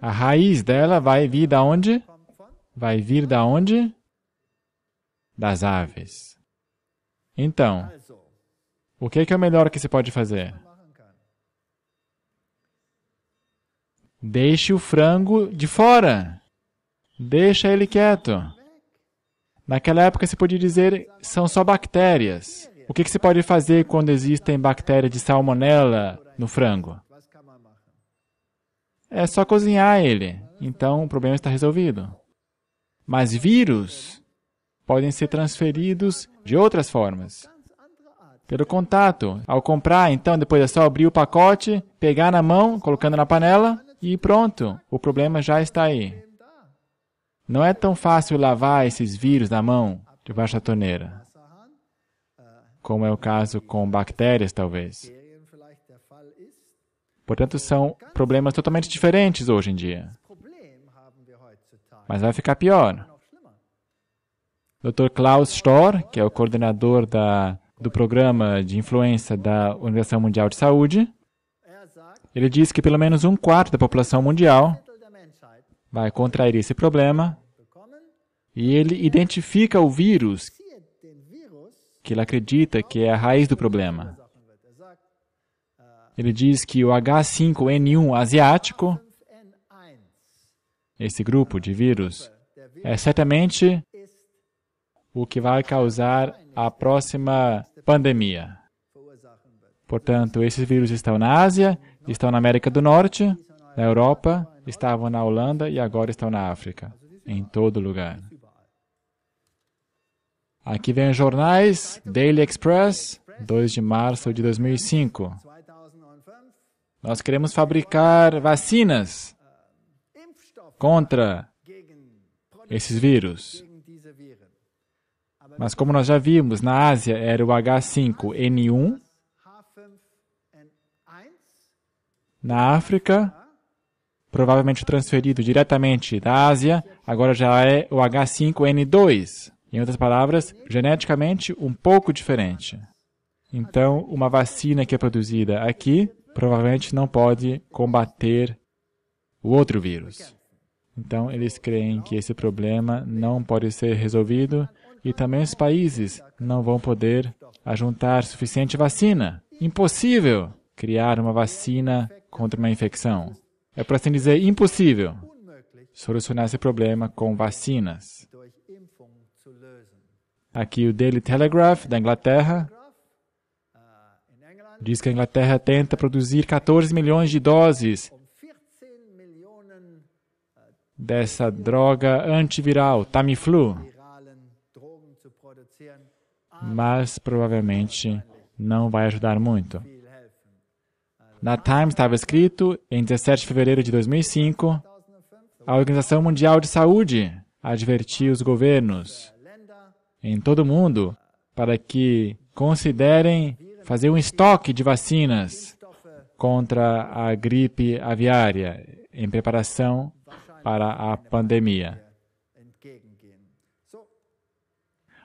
a raiz dela vai vir da onde? Vai vir da onde? Das aves. Então, o que é o melhor que se pode fazer? Deixe o frango de fora. Deixa ele quieto. Naquela época se podia dizer, são só bactérias. O que se pode fazer quando existem bactérias de salmonela no frango? É só cozinhar ele. Então o problema está resolvido. Mas vírus podem ser transferidos de outras formas. Pelo contato. Ao comprar, então, depois é só abrir o pacote, pegar na mão, colocando na panela e pronto. O problema já está aí. Não é tão fácil lavar esses vírus na mão debaixo da torneira, como é o caso com bactérias, talvez. Portanto, são problemas totalmente diferentes hoje em dia. Mas vai ficar pior. Dr. Klaus Storr, que é o coordenador do programa de influenza da Organização Mundial de Saúde, ele diz que pelo menos 1/4 da população mundial vai contrair esse problema e ele identifica o vírus que ele acredita que é a raiz do problema. Ele diz que o H5N1 asiático, esse grupo de vírus, é certamente o que vai causar a próxima pandemia. Portanto, esses vírus estão na Ásia, estão na América do Norte, na Europa, estavam na Holanda e agora estão na África, em todo lugar. Aqui vem os jornais, Daily Express, 2 de março de 2005. Nós queremos fabricar vacinas contra esses vírus. Mas como nós já vimos, na Ásia era o H5N1. Na África, provavelmente transferido diretamente da Ásia, agora já é o H5N2. Em outras palavras, geneticamente um pouco diferente. Então, uma vacina que é produzida aqui, provavelmente não pode combater o outro vírus. Então, eles creem que esse problema não pode ser resolvido e também os países não vão poder ajuntar suficiente vacina. Impossível criar uma vacina contra uma infecção. É, por assim dizer, impossível solucionar esse problema com vacinas. Aqui o Daily Telegraph, da Inglaterra, diz que a Inglaterra tenta produzir 14 milhões de doses dessa droga antiviral, Tamiflu. Mas provavelmente não vai ajudar muito. Na Times estava escrito, em 17 de fevereiro de 2005, a Organização Mundial de Saúde advertiu os governos em todo o mundo para que considerem fazer um estoque de vacinas contra a gripe aviária em preparação para a pandemia.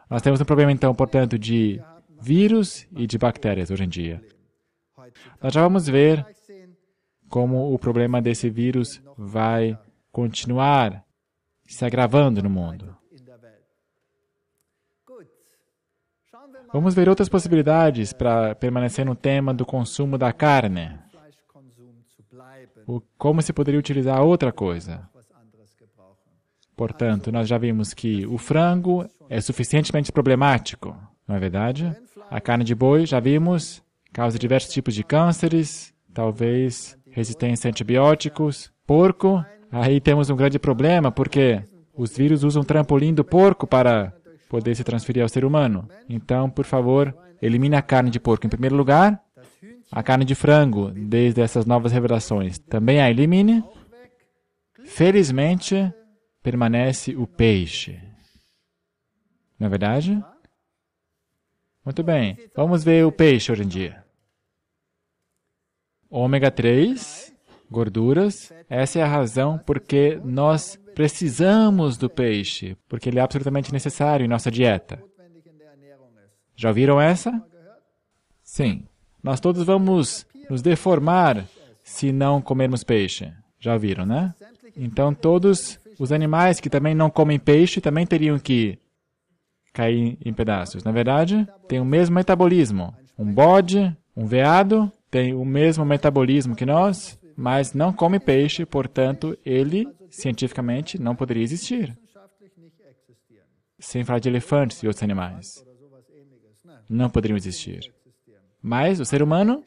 Nós temos um problema, então, portanto, de vírus e de bactérias hoje em dia. Nós já vamos ver como o problema desse vírus vai continuar se agravando no mundo. Vamos ver outras possibilidades para permanecer no tema do consumo da carne. Como se poderia utilizar outra coisa. Portanto, nós já vimos que o frango é suficientemente problemático, não é verdade? A carne de boi, já vimos, causa diversos tipos de cânceres, talvez resistência a antibióticos. Porco, aí temos um grande problema, porque os vírus usam o trampolim do porco para poder se transferir ao ser humano. Então, por favor, elimine a carne de porco em primeiro lugar. A carne de frango, desde essas novas revelações, também a elimine. Felizmente, permanece o peixe. Não é verdade? Muito bem. Vamos ver o peixe hoje em dia. Ômega 3, gorduras. Essa é a razão porque nós precisamos do peixe, porque ele é absolutamente necessário em nossa dieta. Já ouviram essa? Sim. Nós todos vamos nos deformar se não comermos peixe. Já ouviram, né? Então, todos os animais que também não comem peixe também teriam que cair em pedaços. Na verdade, tem o mesmo metabolismo. Um bode, um veado, tem o mesmo metabolismo que nós, mas não come peixe, portanto, ele, cientificamente, não poderia existir. Sem falar de elefantes e outros animais. Não poderiam existir. Mas o ser humano,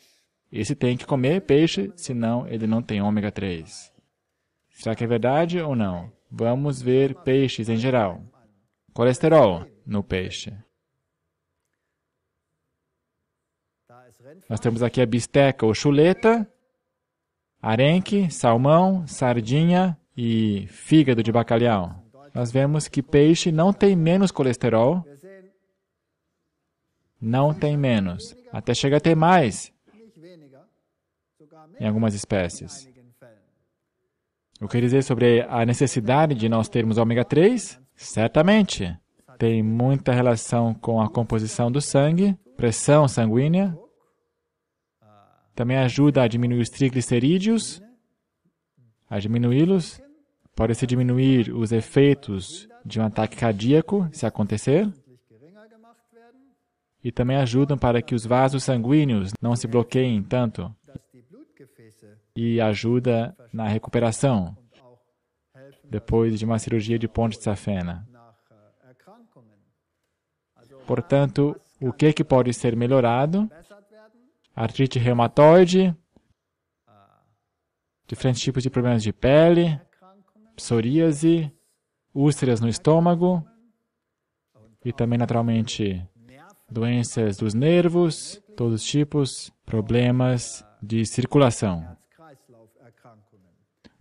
esse tem que comer peixe, senão ele não tem ômega 3. Será que é verdade ou não? Vamos ver peixes em geral. Colesterol no peixe. Nós temos aqui a bisteca ou chuleta, arenque, salmão, sardinha e fígado de bacalhau. Nós vemos que peixe não tem menos colesterol. Não tem menos. Até chega a ter mais em algumas espécies. O que dizer sobre a necessidade de nós termos ômega 3? Certamente. Tem muita relação com a composição do sangue, pressão sanguínea. Também ajuda a diminuir os triglicerídeos, a diminuí-los. Pode-se diminuir os efeitos de um ataque cardíaco, se acontecer. E também ajudam para que os vasos sanguíneos não se bloqueiem tanto. E ajuda na recuperação, depois de uma cirurgia de ponte de safena. Portanto, o que pode ser melhorado? Artrite reumatoide, diferentes tipos de problemas de pele, psoríase, úlceras no estômago e também, naturalmente, doenças dos nervos, todos os tipos, problemas de circulação.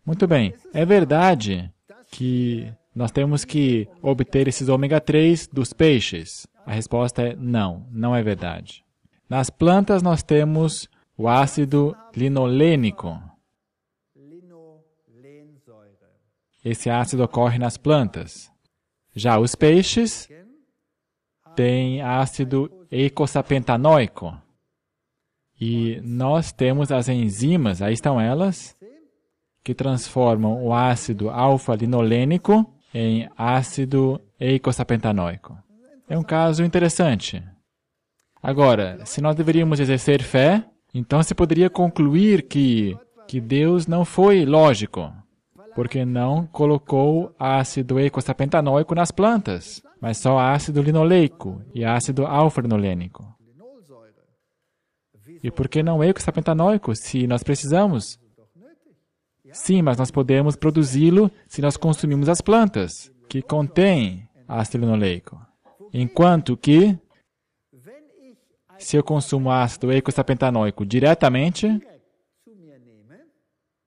Muito bem, é verdade que nós temos que obter esses ômega 3 dos peixes? A resposta é não, não é verdade. Nas plantas nós temos o ácido linolênico. Esse ácido ocorre nas plantas. Já os peixes têm ácido eicosapentaenoico. E nós temos as enzimas, aí estão elas, que transformam o ácido alfa-linolênico em ácido eicosapentaenoico. É um caso interessante. Agora, se nós deveríamos exercer fé, então se poderia concluir que Deus não foi lógico, porque não colocou ácido eicosapentaenoico nas plantas, mas só ácido linoleico e ácido alfa-linolênico. E por que não eicosapentaenoico, se nós precisamos? Sim, mas nós podemos produzi-lo se nós consumimos as plantas, que contêm ácido linoleico. Enquanto que, se eu consumo ácido eicosapentaenoico diretamente,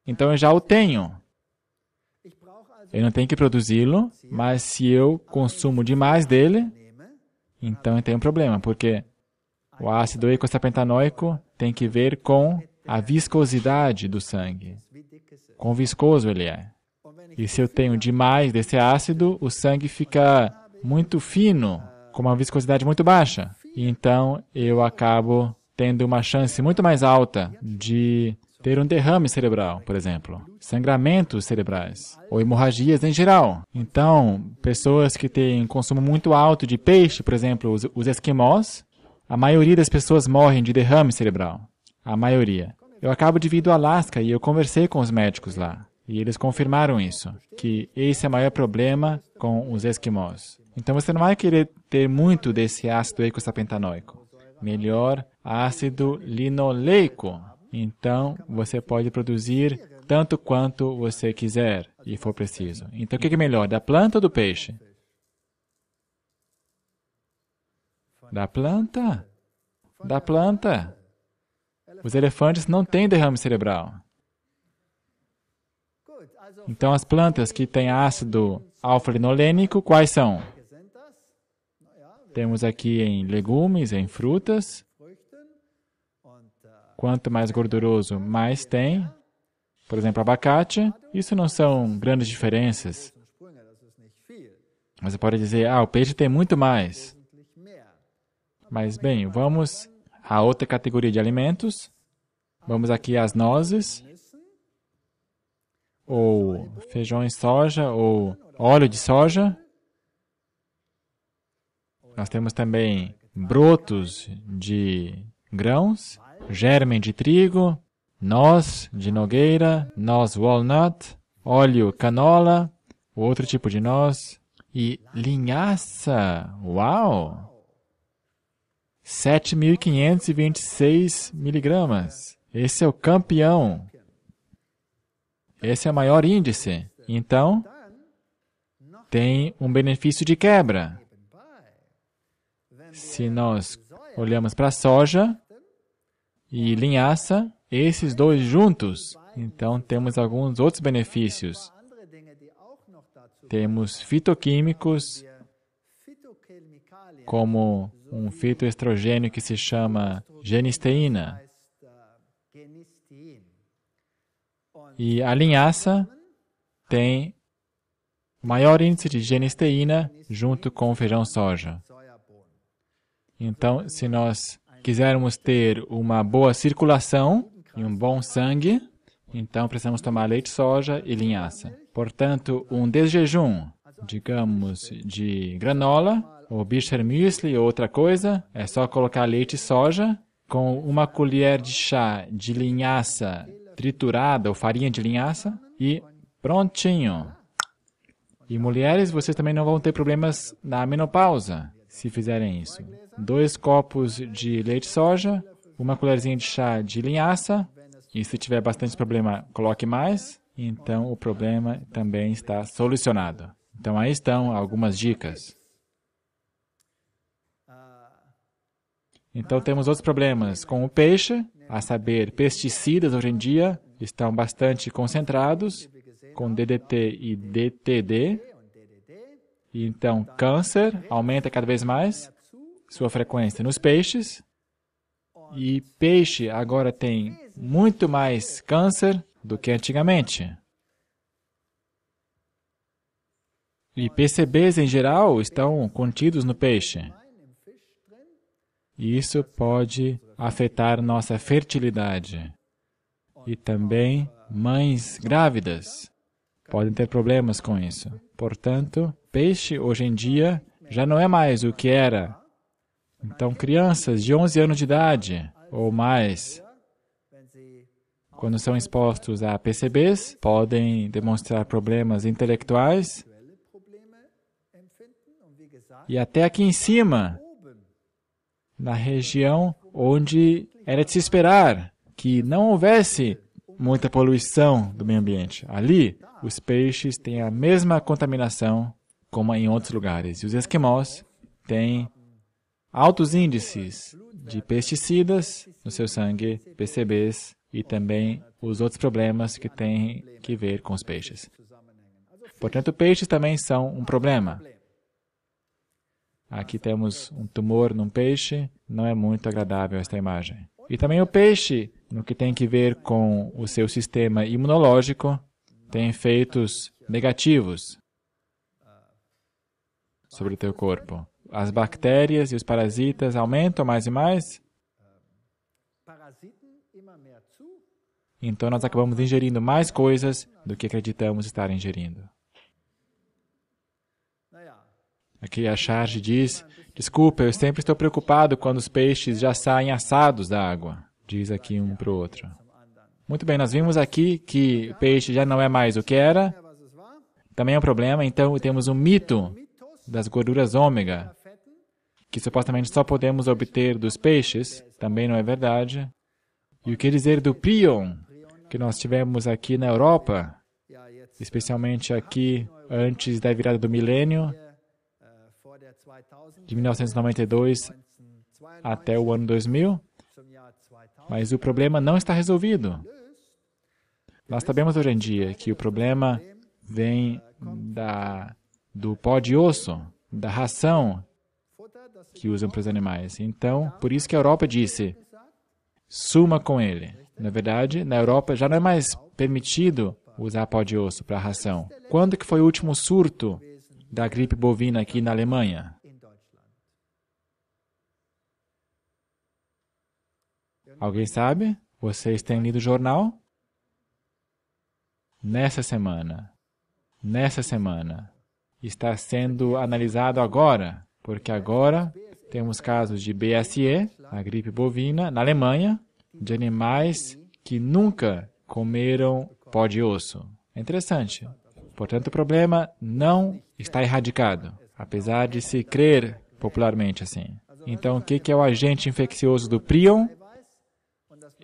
então eu já o tenho. Eu não tenho que produzi-lo, mas se eu consumo demais dele, então eu tenho um problema, porque o ácido eicosapentaenoico tem que ver com a viscosidade do sangue. Quão viscoso ele é. E se eu tenho demais desse ácido, o sangue fica muito fino, com uma viscosidade muito baixa. E então eu acabo tendo uma chance muito mais alta de ter um derrame cerebral, por exemplo, sangramentos cerebrais, ou hemorragias em geral. Então, pessoas que têm consumo muito alto de peixe, por exemplo, os esquimós, a maioria das pessoas morrem de derrame cerebral. A maioria. Eu acabo de vir do Alasca e eu conversei com os médicos lá. E eles confirmaram isso, que esse é o maior problema com os esquimós. Então você não vai querer ter muito desse ácido eicosapentaenoico. Melhor ácido linoleico. Então você pode produzir tanto quanto você quiser e for preciso. Então o que é melhor, da planta ou do peixe? Da planta? Da planta. Os elefantes não têm derrame cerebral. Então, as plantas que têm ácido alfa-linolênico, quais são? Temos aqui em legumes, em frutas. Quanto mais gorduroso, mais tem. Por exemplo, abacate. Isso não são grandes diferenças. Mas você pode dizer, o peixe tem muito mais. Mas, bem, vamos a outra categoria de alimentos. Vamos aqui às nozes, ou feijão e soja, ou óleo de soja. Nós temos também brotos de grãos, germe de trigo, noz de nogueira, noz walnut, óleo canola, outro tipo de noz, e linhaça. Uau! 7.526 miligramas. Esse é o campeão. Esse é o maior índice. Então, tem um benefício de quebra. Se nós olhamos para a soja e linhaça, esses dois juntos, então temos alguns outros benefícios. Temos fitoquímicos, como um fitoestrogênio que se chama genisteína. E a linhaça tem maior índice de genisteína junto com o feijão soja. Então, se nós quisermos ter uma boa circulação e um bom sangue, então precisamos tomar leite soja e linhaça. Portanto, um desjejum, digamos, de granola, ou Bircher Müsli ou outra coisa, é só colocar leite soja com uma colher de chá de linhaça triturada ou farinha de linhaça e prontinho. E mulheres, vocês também não vão ter problemas na menopausa se fizerem isso. 2 copos de leite soja, uma colherzinha de chá de linhaça, e se tiver bastante problema, coloque mais, então o problema também está solucionado. Então aí estão algumas dicas. Então temos outros problemas com o peixe, a saber, pesticidas hoje em dia estão bastante concentrados, com DDT e DTD. E então câncer aumenta cada vez mais sua frequência nos peixes. E peixe agora tem muito mais câncer do que antigamente. E PCBs em geral estão contidos no peixe. E isso pode afetar nossa fertilidade. E também mães grávidas podem ter problemas com isso. Portanto, peixe hoje em dia já não é mais o que era. Então, crianças de 11 anos de idade ou mais, quando são expostos a PCBs, podem demonstrar problemas intelectuais. E até aqui em cima, na região onde era de se esperar que não houvesse muita poluição do meio ambiente. Ali, os peixes têm a mesma contaminação como em outros lugares. E os esquimós têm altos índices de pesticidas no seu sangue, PCBs e também os outros problemas que têm que ver com os peixes. Portanto, peixes também são um problema. Aqui temos um tumor num peixe, não é muito agradável esta imagem. E também o peixe, no que tem que ver com o seu sistema imunológico, tem efeitos negativos sobre o teu corpo. As bactérias e os parasitas aumentam mais e mais. Então nós acabamos ingerindo mais coisas do que acreditamos estar ingerindo. Aqui a Charge diz, desculpa, eu sempre estou preocupado quando os peixes já saem assados da água. Diz aqui um para o outro. Muito bem, nós vimos aqui que o peixe já não é mais o que era. Também é um problema, então temos um mito das gorduras ômega, que supostamente só podemos obter dos peixes. Também não é verdade. E o que dizer do prion, que nós tivemos aqui na Europa, especialmente aqui antes da virada do milênio, de 1992 até o ano 2000, mas o problema não está resolvido. Nós sabemos hoje em dia que o problema vem do pó de osso, da ração que usam para os animais. Então, por isso que a Europa disse, suma com ele. Na verdade, na Europa já não é mais permitido usar pó de osso para ração. Quando que foi o último surto da gripe bovina aqui na Alemanha? Alguém sabe? Vocês têm lido o jornal? Nessa semana. Está sendo analisado agora, porque agora temos casos de BSE, a gripe bovina, na Alemanha, de animais que nunca comeram pó de osso. É interessante. Portanto, o problema não está erradicado, apesar de se crer popularmente assim. Então, o que é o agente infeccioso do prion?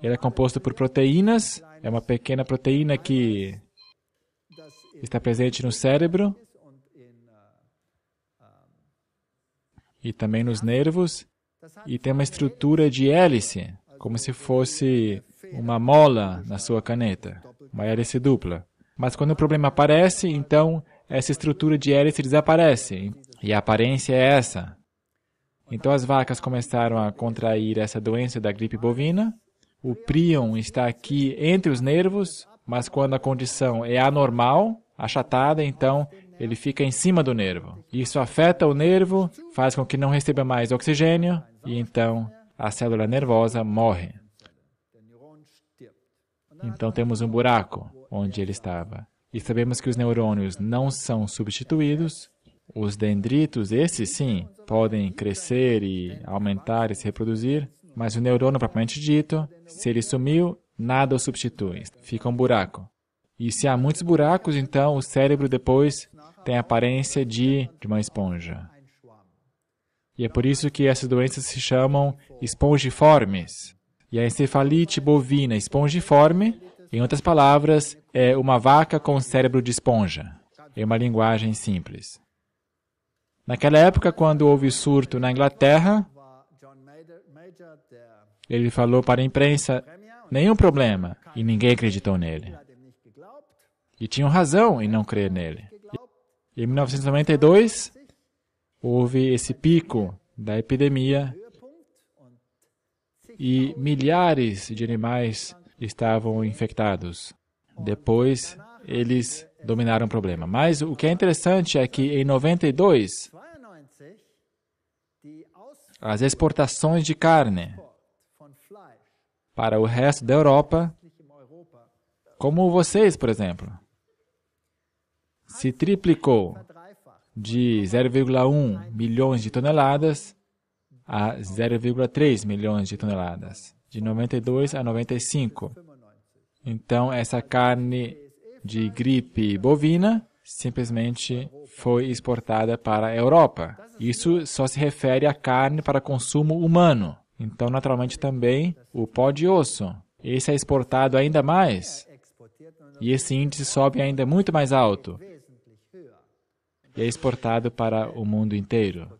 Ele é composto por proteínas, é uma pequena proteína que está presente no cérebro e também nos nervos, e tem uma estrutura de hélice, como se fosse uma mola na sua caneta, uma hélice dupla. Mas quando o problema aparece, então essa estrutura de hélice desaparece, e a aparência é essa. Então as vacas começaram a contrair essa doença da gripe bovina. O prion está aqui entre os nervos, mas quando a condição é anormal, achatada, então ele fica em cima do nervo. Isso afeta o nervo, faz com que não receba mais oxigênio, e então a célula nervosa morre. Então temos um buraco onde ele estava. E sabemos que os neurônios não são substituídos. Os dendritos, esses sim, podem crescer e aumentar e se reproduzir, mas o neurônio propriamente dito, se ele sumiu, nada o substitui. Fica um buraco. E se há muitos buracos, então o cérebro depois tem a aparência de uma esponja. E é por isso que essas doenças se chamam espongiformes. E a encefalite bovina espongiforme, em outras palavras, é uma vaca com cérebro de esponja. É uma linguagem simples. Naquela época, quando houve surto na Inglaterra, ele falou para a imprensa, nenhum problema, e ninguém acreditou nele. E tinham razão em não crer nele. Em 1992, houve esse pico da epidemia e milhares de animais estavam infectados. Depois, eles dominaram o problema. Mas o que é interessante é que em 92, as exportações de carne para o resto da Europa, como vocês, por exemplo, se triplicou de 0,1 milhões de toneladas a 0,3 milhões de toneladas, de 92 a 95. Então, essa carne de gripe bovina simplesmente foi exportada para a Europa. Isso só se refere à carne para consumo humano. Então, naturalmente, também o pó de osso. Esse é exportado ainda mais. E esse índice sobe ainda muito mais alto. E é exportado para o mundo inteiro.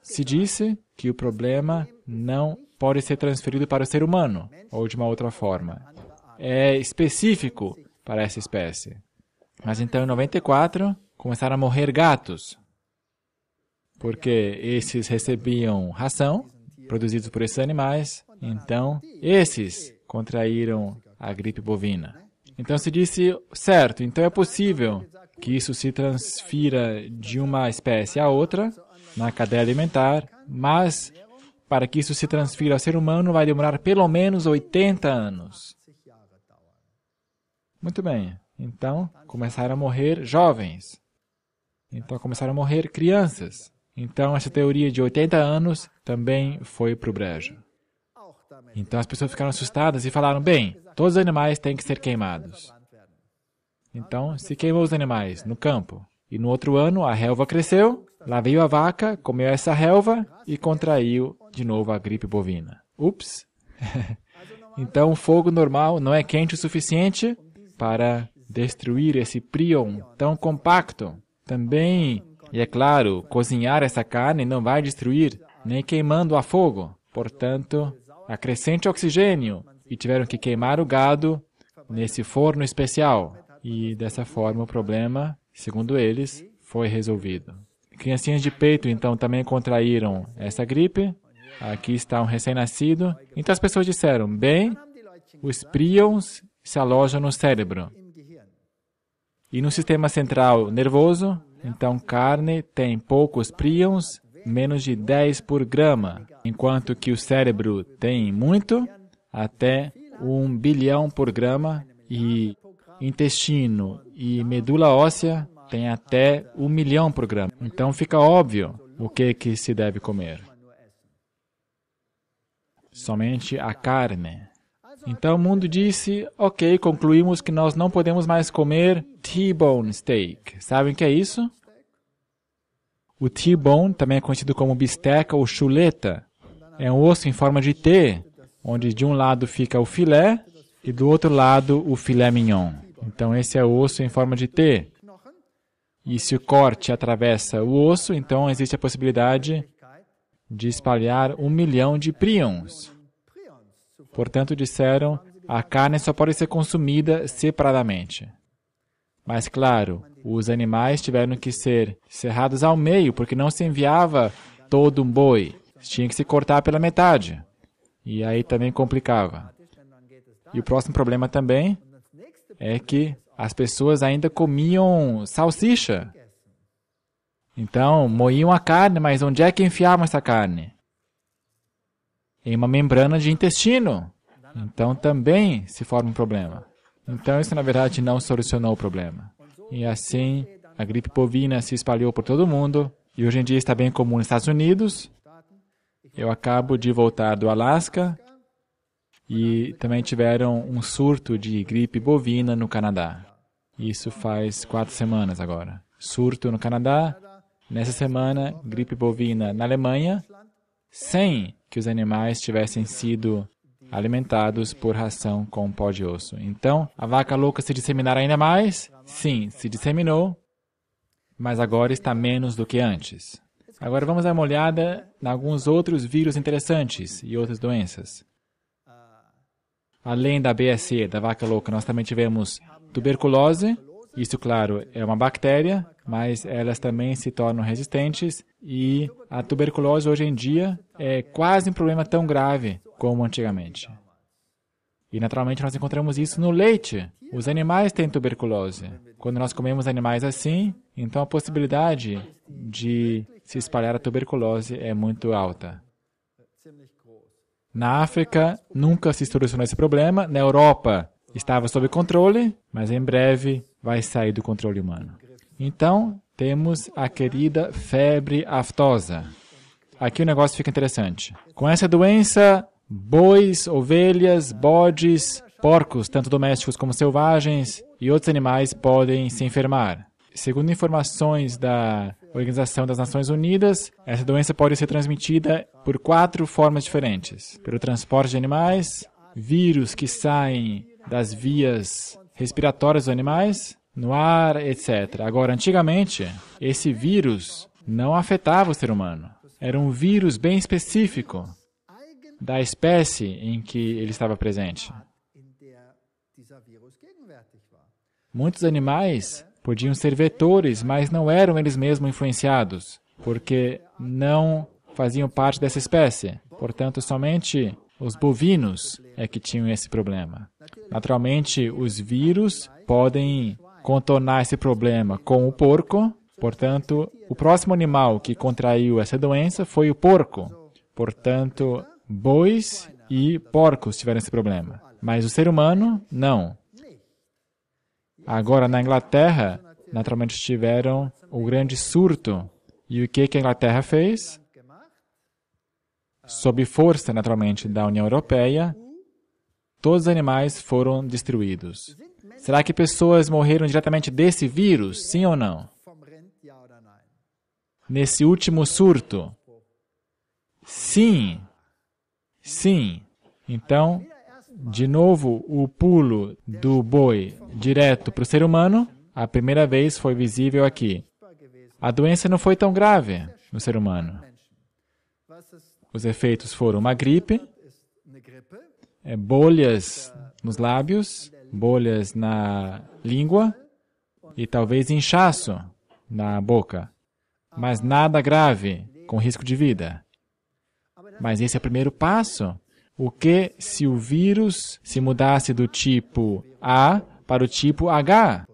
Se disse que o problema não pode ser transferido para o ser humano, ou de uma outra forma. É específico para essa espécie. Mas então, em 94, começaram a morrer gatos, porque esses recebiam ração, produzidos por esses animais, então esses contraíram a gripe bovina. Então se disse, certo, então é possível que isso se transfira de uma espécie a outra, na cadeia alimentar, mas para que isso se transfira ao ser humano vai demorar pelo menos 80 anos. Muito bem, então começaram a morrer jovens, então começaram a morrer crianças. Então, essa teoria de 80 anos também foi para o brejo. Então, as pessoas ficaram assustadas e falaram, bem, todos os animais têm que ser queimados. Então, se queimou os animais no campo, e no outro ano a relva cresceu, lá veio a vaca, comeu essa relva e contraiu de novo a gripe bovina. Ups! Então, o fogo normal não é quente o suficiente para destruir esse prion tão compacto. Também... E é claro, cozinhar essa carne não vai destruir, nem queimando a fogo. Portanto, acrescente oxigênio. E tiveram que queimar o gado nesse forno especial. E dessa forma o problema, segundo eles, foi resolvido. criancinhas de peito, então, também contraíram essa gripe. Aqui está um recém-nascido. Então, as pessoas disseram, bem, os prions se alojam no cérebro. E no sistema central nervoso, então, carne tem poucos prions, menos de 10 por grama, enquanto que o cérebro tem muito, até 1 bilhão por grama, e intestino e medula óssea tem até 1 milhão por grama. Então fica óbvio o que se deve comer. Somente a carne. Então o mundo disse, ok, concluímos que nós não podemos mais comer T-bone steak. Sabem o que é isso? O T-bone também é conhecido como bisteca ou chuleta. É um osso em forma de T, onde de um lado fica o filé e do outro lado o filé mignon. Então esse é o osso em forma de T. E se o corte atravessa o osso, então existe a possibilidade de espalhar 1 milhão de prions. Portanto, disseram, a carne só pode ser consumida separadamente. Mas, claro, os animais tiveram que ser serrados ao meio, porque não se enviava todo um boi. Tinha que se cortar pela metade. E aí também complicava. E o próximo problema também é que as pessoas ainda comiam salsicha. Então, moíam a carne, mas onde é que enfiavam essa carne? Em uma membrana de intestino. Então, também se forma um problema. Então, isso, na verdade, não solucionou o problema. E assim, a gripe bovina se espalhou por todo o mundo, e hoje em dia está bem comum nos Estados Unidos. Eu acabo de voltar do Alasca, e também tiveram um surto de gripe bovina no Canadá. Isso faz 4 semanas agora. Surto no Canadá, nessa semana, gripe bovina na Alemanha, sem que os animais tivessem sido alimentados por ração com pó de osso. Então, a vaca louca se disseminará ainda mais? Sim, se disseminou, mas agora está menos do que antes. Agora vamos dar uma olhada em alguns outros vírus interessantes e outras doenças. Além da BSE, da vaca louca, nós também tivemos tuberculose. Isso, claro, é uma bactéria, mas elas também se tornam resistentes e a tuberculose hoje em dia é quase um problema tão grave como antigamente. E naturalmente nós encontramos isso no leite. Os animais têm tuberculose. Quando nós comemos animais assim, então a possibilidade de se espalhar a tuberculose é muito alta. Na África, nunca se solucionou esse problema. Na Europa, estava sob controle, mas em breve vai sair do controle humano. Então, temos a querida febre aftosa. Aqui o negócio fica interessante. Com essa doença, bois, ovelhas, bodes, porcos, tanto domésticos como selvagens, e outros animais podem se enfermar. Segundo informações da Organização das Nações Unidas, essa doença pode ser transmitida por 4 formas diferentes. Pelo transporte de animais, vírus que saem das vias respiratórias dos animais, no ar, etc. Agora, antigamente, esse vírus não afetava o ser humano. Era um vírus bem específico da espécie em que ele estava presente. Muitos animais podiam ser vetores, mas não eram eles mesmos influenciados, porque não faziam parte dessa espécie. Portanto, somente os bovinos é que tinham esse problema. Naturalmente, os vírus podem contornar esse problema com o porco. Portanto, o próximo animal que contraiu essa doença foi o porco. Portanto, bois e porcos tiveram esse problema. Mas o ser humano, não. Agora, na Inglaterra, naturalmente tiveram o grande surto. E o que a Inglaterra fez? Sob força, naturalmente, da União Europeia, todos os animais foram destruídos. Será que pessoas morreram diretamente desse vírus? Sim ou não? Nesse último surto? Sim. Sim. Então, de novo, o pulo do boi direto para o ser humano, a primeira vez foi visível aqui. A doença não foi tão grave no ser humano. Os efeitos foram uma gripe, bolhas nos lábios, bolhas na língua e talvez inchaço na boca. mas nada grave, com risco de vida. Mas esse é o primeiro passo. O que se o vírus se mudasse do tipo A para o tipo H?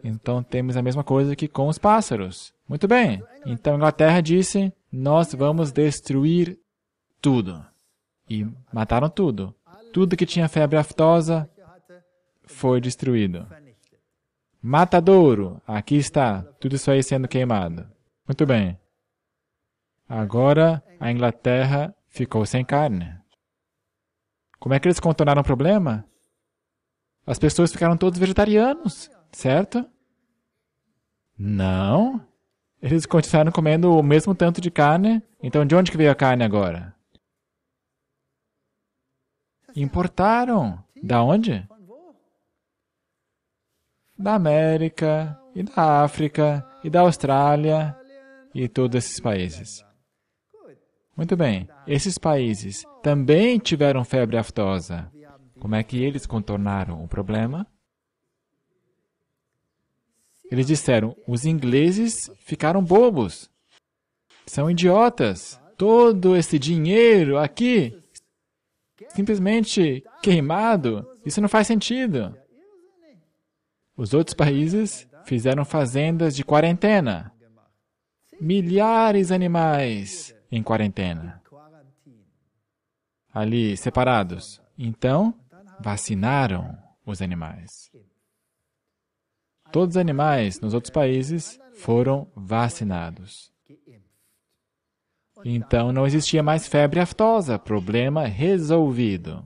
Então temos a mesma coisa que com os pássaros. Muito bem. Então a Inglaterra disse, nós vamos destruir tudo. E mataram tudo. Tudo que tinha febre aftosa foi destruído. Matadouro, aqui está, tudo isso aí sendo queimado. Muito bem. Agora a Inglaterra ficou sem carne. Como é que eles contornaram o problema? As pessoas ficaram todos vegetarianos, certo? Não. Eles continuaram comendo o mesmo tanto de carne. Então, de onde que veio a carne agora? Importaram. Da onde? Da América, e da África, e da Austrália, e todos esses países. Muito bem. Esses países também tiveram febre aftosa. Como é que eles contornaram o problema? Eles disseram, os ingleses ficaram bobos. São idiotas. Todo esse dinheiro aqui, simplesmente queimado. Isso não faz sentido. Os outros países fizeram fazendas de quarentena. Milhares de animais em quarentena. Ali, separados. Então, vacinaram os animais. Todos os animais nos outros países foram vacinados. Então, não existia mais febre aftosa. Problema resolvido.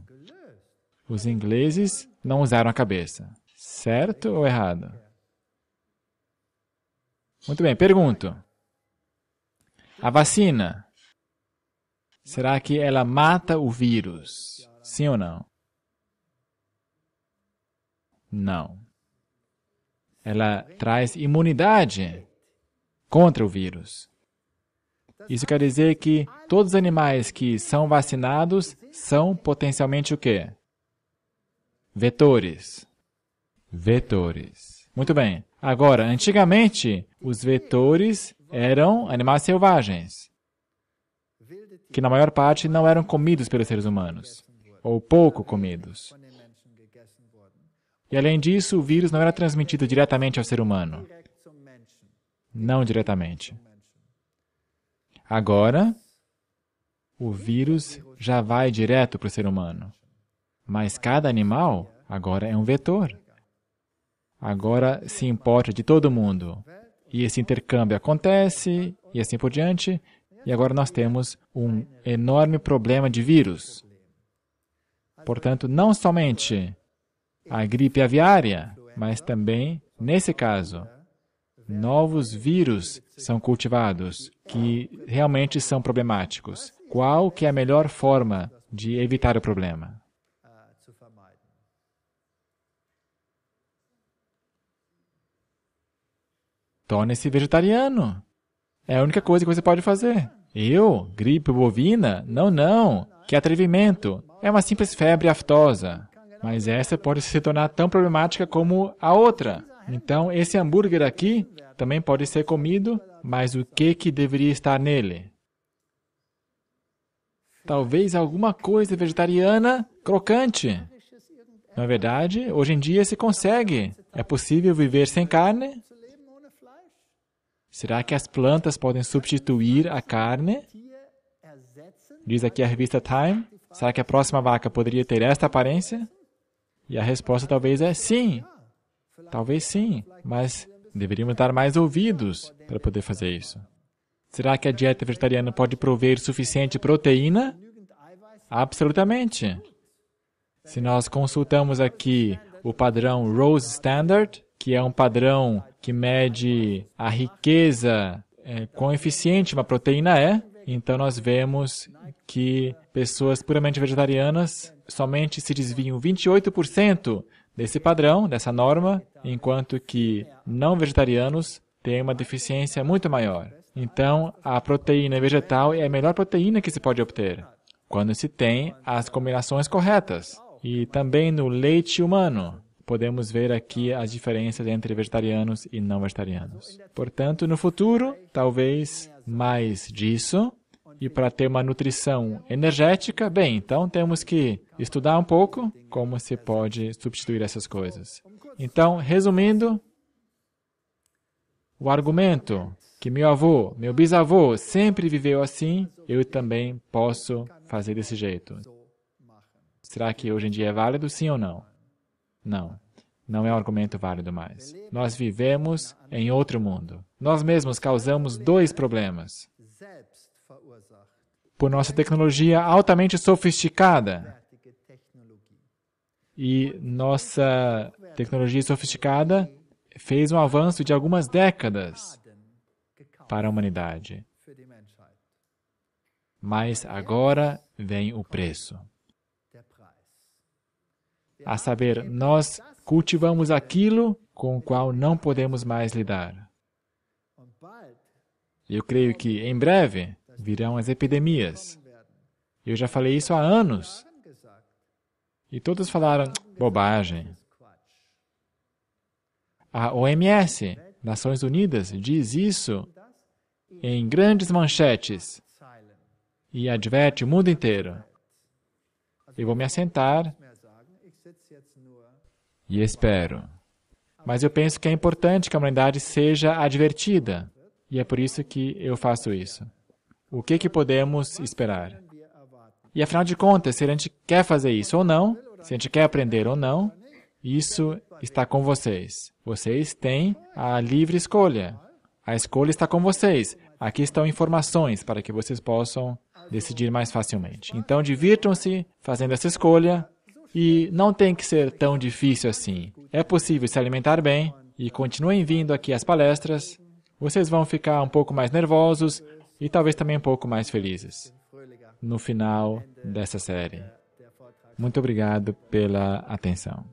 Os ingleses não usaram a cabeça. Certo ou errado? Muito bem, pergunto. A vacina, será que ela mata o vírus? Sim ou não? Não. Ela traz imunidade contra o vírus. Isso quer dizer que todos os animais que são vacinados são potencialmente o quê? Vetores. Vetores. Muito bem. Agora, antigamente, os vetores eram animais selvagens, que na maior parte não eram comidos pelos seres humanos, ou pouco comidos. E além disso, o vírus não era transmitido diretamente ao ser humano. Não diretamente. Agora, o vírus já vai direto para o ser humano. Mas cada animal agora é um vetor. Agora se importa de todo mundo. E esse intercâmbio acontece, e assim por diante. E agora nós temos um enorme problema de vírus. Portanto, não somente a gripe aviária, mas também, nesse caso, novos vírus são cultivados que realmente são problemáticos. Qual que é a melhor forma de evitar o problema? Torne-se vegetariano. É a única coisa que você pode fazer. Eu? Gripe bovina? Não, não. Que atrevimento. É uma simples febre aftosa. Mas essa pode se tornar tão problemática como a outra. Então, esse hambúrguer aqui também pode ser comido, mas o que deveria estar nele? Talvez alguma coisa vegetariana crocante. Na verdade, hoje em dia se consegue. É possível viver sem carne? Será que as plantas podem substituir a carne? Diz aqui a revista Time. Será que a próxima vaca poderia ter esta aparência? E a resposta talvez é sim. Talvez sim, mas deveríamos dar mais ouvidos para poder fazer isso. Será que a dieta vegetariana pode prover suficiente proteína? Absolutamente. Se nós consultamos aqui o padrão Rose Standard, que é um padrão que mede a riqueza, quão eficiente uma proteína é, então nós vemos que pessoas puramente vegetarianas somente se desviam 28% desse padrão, dessa norma, enquanto que não vegetarianos têm uma deficiência muito maior. Então, a proteína vegetal é a melhor proteína que se pode obter, quando se tem as combinações corretas. E também no leite humano. podemos ver aqui as diferenças entre vegetarianos e não vegetarianos. Portanto, no futuro, talvez mais disso. E para ter uma nutrição energética, bem, então temos que estudar um pouco como se pode substituir essas coisas. Então, resumindo, o argumento que meu avô, meu bisavô sempre viveu assim, eu também posso fazer desse jeito. Será que hoje em dia é válido, sim ou não? Não. Não é um argumento válido mais. Nós vivemos em outro mundo. Nós mesmos causamos dois problemas. Por nossa tecnologia altamente sofisticada. E nossa tecnologia sofisticada fez um avanço de algumas décadas para a humanidade. Mas agora vem o preço. A saber, nós cultivamos aquilo com o qual não podemos mais lidar. Eu creio que, em breve, virão as epidemias. Eu já falei isso há anos. E todos falaram, bobagem. A OMS, Nações Unidas, diz isso em grandes manchetes e adverte o mundo inteiro. Eu vou me assentar e espero. Mas eu penso que é importante que a humanidade seja advertida. E é por isso que eu faço isso. O que podemos esperar? E afinal de contas, se a gente quer fazer isso ou não, se a gente quer aprender ou não, isso está com vocês. Vocês têm a livre escolha. A escolha está com vocês. Aqui estão informações para que vocês possam decidir mais facilmente. Então, divirtam-se fazendo essa escolha e não tem que ser tão difícil assim. É possível se alimentar bem e continuem vindo aqui às palestras. Vocês vão ficar um pouco mais nervosos e talvez também um pouco mais felizes no final dessa série. Muito obrigado pela atenção.